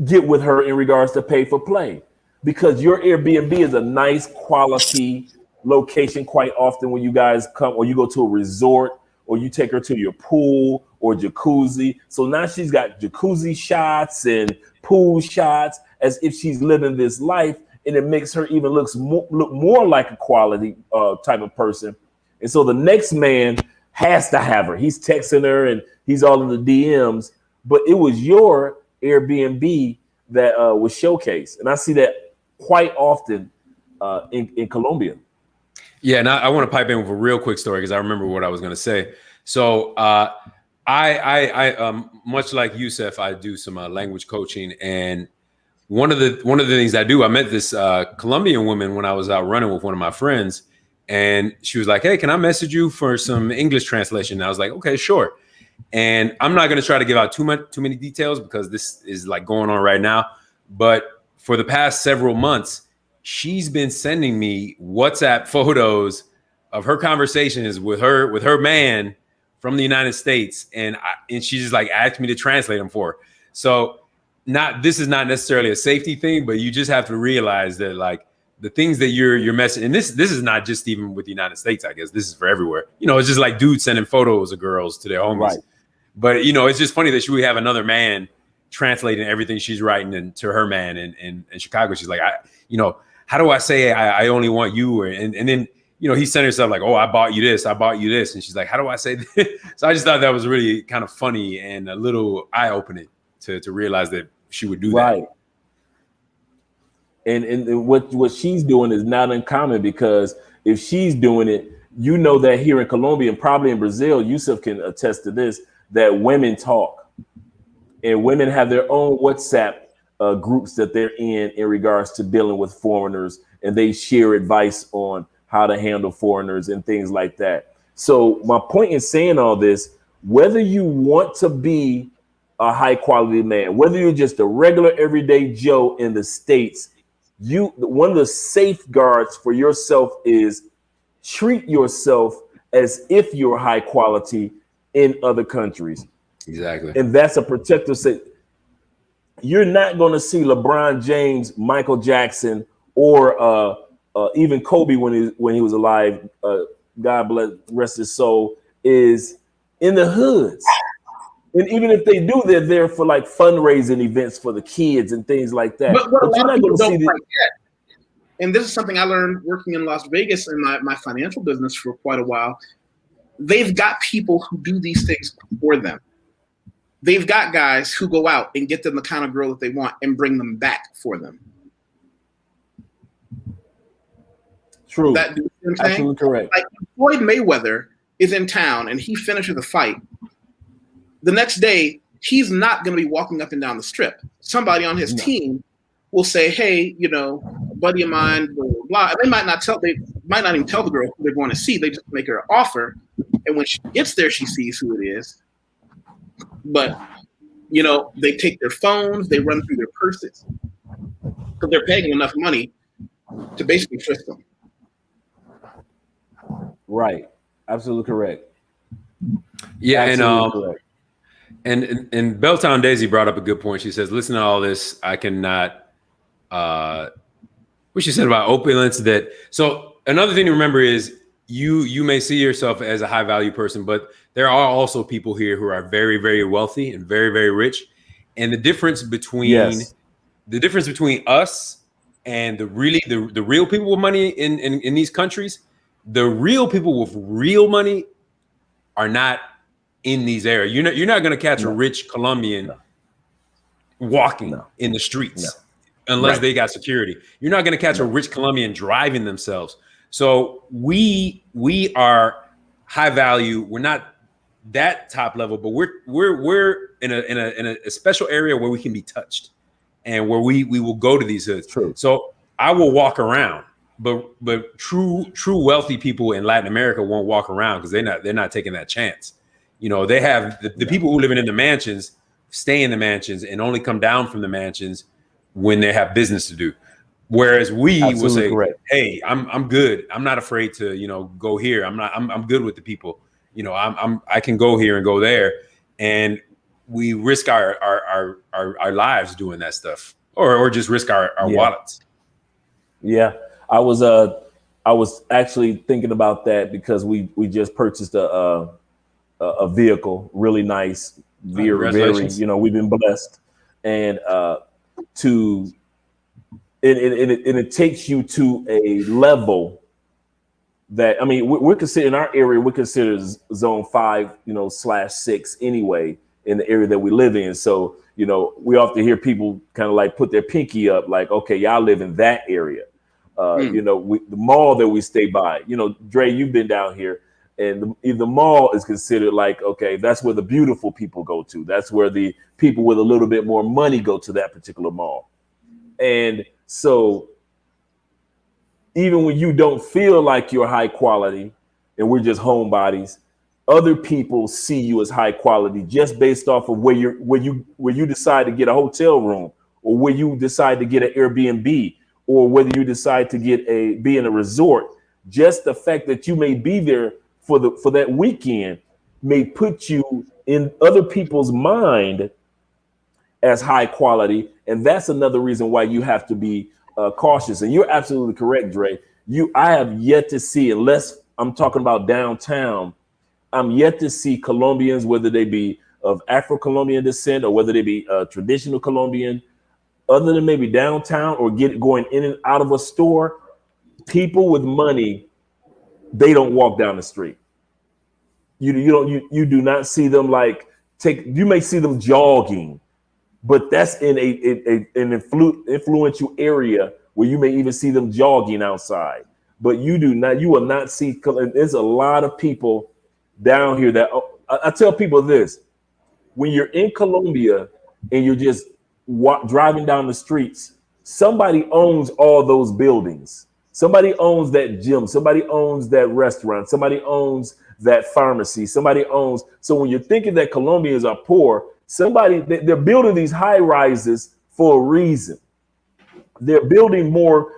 get with her in regards to pay for play. Because your Airbnb is a nice quality location quite often when you guys come, or you go to a resort, or you take her to your pool or jacuzzi. So now she's got jacuzzi shots and pool shots as if she's living this life, and it makes her even look more like a quality type of person. And so the next man has to have her. He's texting her and he's all in the DMs, but it was your Airbnb that was showcased. And I see that quite often in Colombia.
Yeah, and I want to pipe in with a real quick story because I remember what I was going to say. So I much like Youssef, I do some language coaching, and one of the things I do, I met this Colombian woman when I was out running with one of my friends, and she was like, "Hey, can I message you for some English translation?" And I was like, "Okay, sure." And I'm not going to try to give out too many details because this is like going on right now. But for the past several months, she's been sending me WhatsApp photos of her conversations with her man from the United States, and she just like asked me to translate them for her. So this is not necessarily a safety thing, but you just have to realize that like the things that you're messaging, and this is not just even with the United States, I guess this is for everywhere. It's just like dudes sending photos of girls to their homies. Right. But it's just funny that she would have another man translating everything she's writing to her man in Chicago. She's like, how do I say I only want you? And then he sent herself like, oh, I bought you this, and she's like, how do I say this? So I just thought that was really kind of funny and a little eye-opening to realize that she would do that.
Right. And what she's doing is not uncommon, because if she's doing it, you know that here in Colombia and probably in Brazil, Yusuf can attest to this, that women talk and women have their own WhatsApp groups that they're in regards to dealing with foreigners, and they share advice on how to handle foreigners and things like that. So my point in saying all this, whether you want to be a high quality man, whether you're just a regular everyday Joe in the States, one of the safeguards for yourself is treat yourself as if you're high quality in other countries.
Exactly.
And that's a protective say. You're not going to see LeBron James, Michael Jackson, or even Kobe when he was alive. God bless, rest his soul, is in the hoods. And even if they do, they're there for like fundraising events for the kids and things like that.
But
you're not going to see
that. And this is something I learned working in Las Vegas in my financial business for quite a while. They've got people who do these things for them. They've got guys who go out and get them the kind of girl that they want and bring them back for them.
True.
Absolutely
correct.
Like Floyd Mayweather is in town and he finishes a fight. The next day, he's not going to be walking up and down the strip. Somebody on his team will say, "Hey, a buddy of mine, blah, blah, blah." And they might not even tell the girl who they're going to see. They just make her an offer. And when she gets there, she sees who it is. But, they take their phones, they run through their purses because they're paying enough money to basically trick them.
Right. Absolutely correct.
Yeah.
Absolutely correct.
And Belltown Daisy brought up a good point. She says, listen to all this. I cannot, what she said about opulence so another thing to remember is you may see yourself as a high value person, but there are also people here who are very, very wealthy and very, very rich. And the difference between us and the real people with money in these countries, the real people with real money are not in these areas. You're not going to catch a rich Colombian walking in the streets unless they got security. You're not going to catch a rich Colombian driving themselves. So we are high value. We're not that top level, but we're in a special area where we can be touched and where we will go to these hoods.
True.
So I will walk around, but true wealthy people in Latin America won't walk around because they're not taking that chance. They have the people who live in the mansions stay in the mansions and only come down from the mansions when they have business to do. Whereas we will say, correct. Hey, I'm good. I'm not afraid to, go here. I'm good with the people. I can go here and go there. And we risk our lives doing that stuff or just risk our wallets.
Yeah. I was actually thinking about that because we just purchased a vehicle, really nice, very, we've been blessed, and it takes you to a level that, we're considered in our area, we're considered zone 5, /6 anyway in the area that we live in. So, we often hear people kind of like put their pinky up, like, okay, y'all live in that area. The mall that we stay by, Dre, you've been down here. And the mall is considered like, okay, that's where the beautiful people go to. That's where the people with a little bit more money go to that particular mall. And so even when you don't feel like you're high quality and we're just homebodies, other people see you as high quality just based off of where you decide to get a hotel room, or where you decide to get an Airbnb, or whether you decide to be in a resort. Just the fact that you may be there for that weekend may put you in other people's mind as high quality. And that's another reason why you have to be cautious. And you're absolutely correct, Dre. I have yet to see, unless I'm talking about downtown, I'm yet to see Colombians, whether they be of Afro-Colombian descent or whether they be traditional Colombian, other than maybe downtown or going in and out of a store, people with money, they don't walk down the street. You do not see them you may see them jogging, but that's in an influential area where you may even see them jogging outside. but you will not see. There's a lot of people down here that I tell people this: when you're in Colombia and you're just driving down the streets, somebody owns all those buildings. Somebody owns that gym. Somebody owns that restaurant. Somebody owns that pharmacy. Somebody owns. So when you're thinking that Colombians are poor, they're building these high rises for a reason. They're building more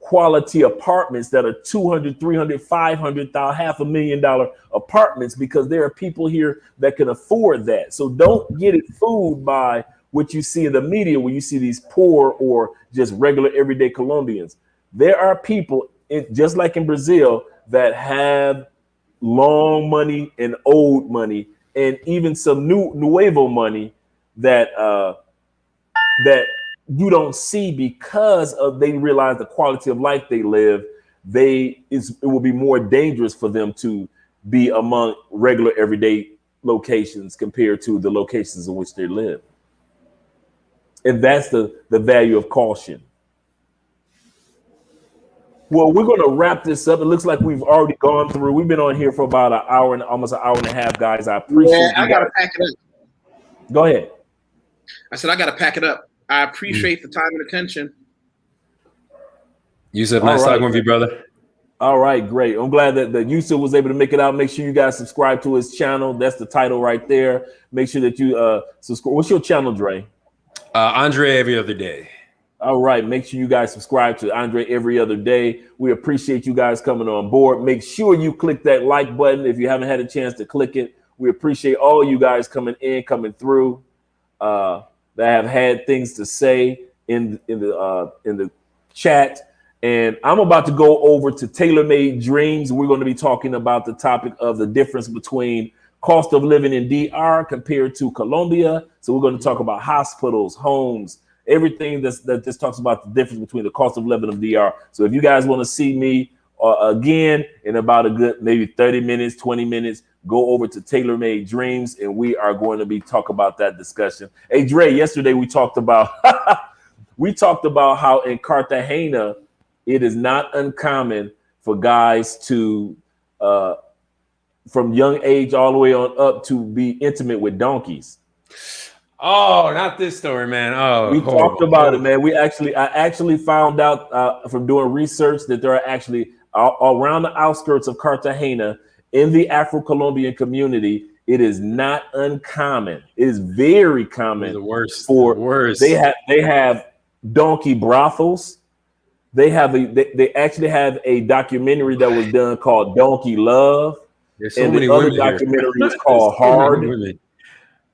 quality apartments that are 200, 300, 500, $500,000 apartments because there are people here that can afford that. So don't get it fooled by what you see in the media when you see these poor or just regular everyday Colombians. There are people, just like in Brazil, that have long money and old money and even some nuevo money that you don't see because they realize the quality of life they live. It will be more dangerous for them to be among regular everyday locations compared to the locations in which they live. And that's the value of caution. Well, we're going to wrap this up. It looks like we've already gone through. We've been on here for about almost an hour and a half, guys. I appreciate
it. I got to pack it up.
Go ahead.
I said I got to pack it up. I appreciate the time and attention.
Yusuf, nice talking with you, brother.
All right, great. I'm glad that Yusuf was able to make it out. Make sure you guys subscribe to his channel. That's the title right there. Make sure that you subscribe. What's your channel, Dre?
Andre Every Other Day.
All right, make sure you guys subscribe to Andre Every Other Day. We appreciate you guys coming on board. Make sure you click that like button if you haven't had a chance to click it. We appreciate all you guys coming through. That have had things to say in the chat. And I'm about to go over to Tailor-Made Dreams. We're going to be talking about the topic of the difference between cost of living in DR compared to Colombia. So we're going to talk about hospitals, homes, everything that just talks about the difference between the cost of living of DR. So if you guys want to see me again in about a good maybe 30 minutes, 20 minutes, go over to Tailor-Made Dreams, and we are going to be talk about that discussion. Hey, Dre, yesterday we talked about how in Cartagena it is not uncommon for guys to from young age all the way on up to be intimate with donkeys.
Oh, not this story, man.
We talked about it, man. I actually found out from doing research that there are actually around the outskirts of Cartagena in the Afro-Colombian community. It is not uncommon. It is very common.
The worst.
They have donkey brothels. They actually have a documentary that was done called Donkey Love.
There's so many women here.
Documentary is called Hard.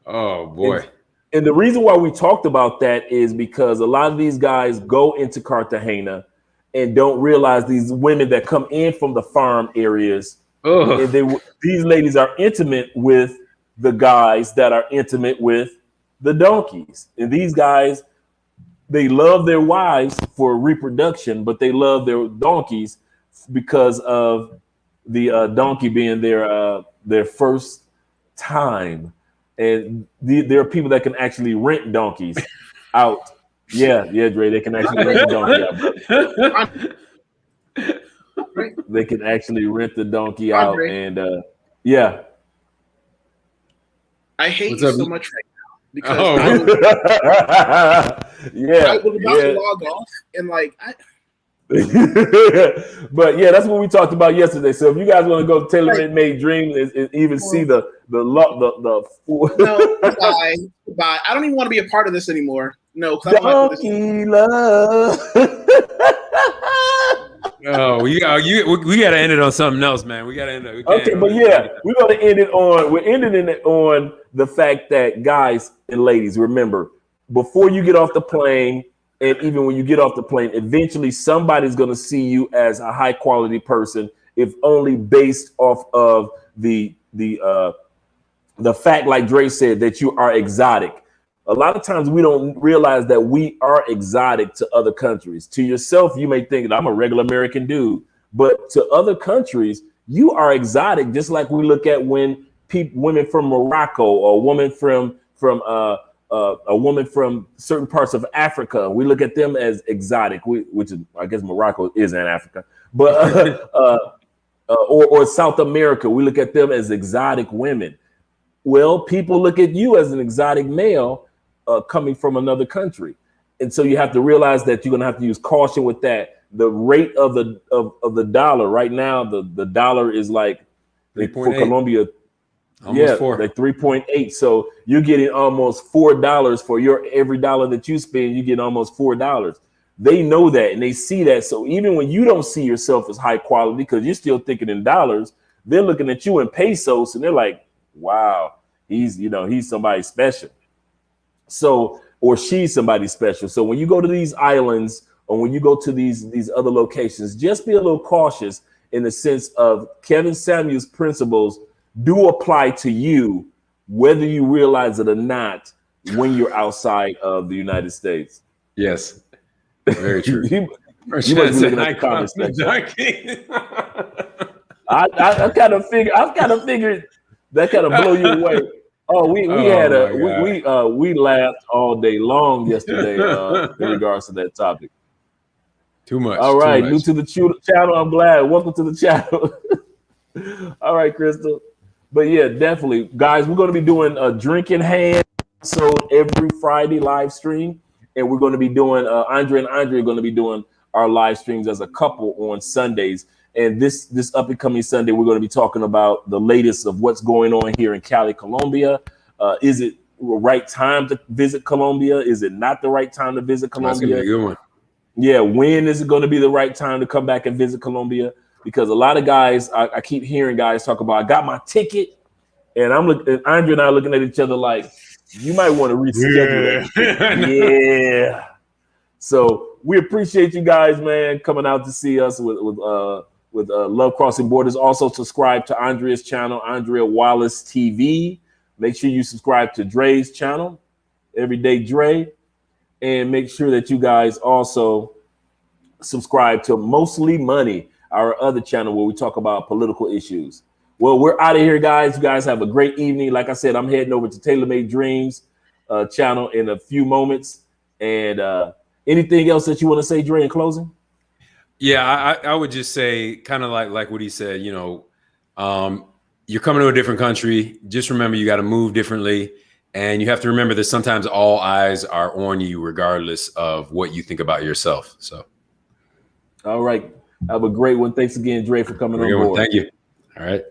Oh boy.
And the reason why we talked about that is because a lot of these guys go into Cartagena and don't realize these women that come in from the farm areas, and these ladies are intimate with the guys that are intimate with the donkeys. And these guys, they love their wives for reproduction, but they love their donkeys because of the donkey being their first time. And there are people that can actually rent donkeys out. Yeah, Dre, they can actually rent the donkey out. They can actually rent the donkey out, and yeah.
I hate you so much right now because I was about to log off and
but yeah, that's what we talked about yesterday. So if you guys want to go to Tailor-Made Dreams and even see the
no, bye. I don't even want to be a part of this anymore. No,
donkey love.
Oh, we got to end it on something else, man. We got to end it.
Okay, but yeah, we're going to end it on. We're ending it on the fact that, guys and ladies, remember, before you get off the plane, and even when you get off the plane, eventually somebody's going to see you as a high quality person, if only based off of the fact, like Dre said, that you are exotic. A lot of times we don't realize that we are exotic to other countries. To yourself, you may think that I'm a regular American dude, but to other countries, you are exotic. Just like we look at when women from Morocco or women from a woman from certain parts of Africa, we look at them as exotic, which is, I guess Morocco is in Africa, but or South America, we look at them as exotic women. Well, people look at you as an exotic male coming from another country. And so you have to realize that you're going to have to use caution with that. The rate of the dollar right now, the dollar is like for Colombia,
almost 4.
like 3.8. So you're getting almost $4 for your every dollar that you spend. You get almost $4. They know that and they see that. So even when you don't see yourself as high quality because you're still thinking in dollars, they're looking at you in pesos and they're like, wow, he's somebody special. So, or she's somebody special. So when you go to these islands or when you go to these other locations, just be a little cautious in the sense of Kevin Samuel's principles do apply to you, whether you realize it or not, when you're outside of the United States.
Yes, very true.
you must be looking at the comment section. I kind of figured that kind of blow you away. Oh, we laughed all day long yesterday in regards to that topic.
Too much.
All right, new to the channel. I'm glad. Welcome to the channel. All right, Crystal. But yeah, definitely, guys. We're going to be doing a drinking hand episode every Friday live stream, and we're going to be doing Andre and Andre are going to be doing our live streams as a couple on Sundays. And this up and coming Sunday, we're going to be talking about the latest of what's going on here in Cali, Colombia. Is it the right time to visit Colombia? Is it not the right time to visit Colombia?
That's going to be a good one.
Yeah, when is it going to be the right time to come back and visit Colombia? Because a lot of guys, I keep hearing guys talk about, I got my ticket, and Andre and I are looking at each other like, you might want to reschedule it. Yeah. So we appreciate you guys, man, coming out to see us with Love Crossing Borders. Also subscribe to Andrea's channel, Andrea Wallace TV. Make sure you subscribe to Dre's channel, Everyday Dre, and make sure that you guys also subscribe to Mostly Money, our other channel where we talk about political issues. Well, we're out of here, guys. You guys have a great evening. Like I said, I'm heading over to Taylor Made Dreams channel in a few moments. And anything else that you want to say, Dre, in closing?
Yeah, I would just say kind of like what he said, you're coming to a different country. Just remember, you got to move differently. And you have to remember that sometimes all eyes are on you, regardless of what you think about yourself. So.
All right. Have a great one. Thanks again, Dre, for coming on board.
Thank you. All right.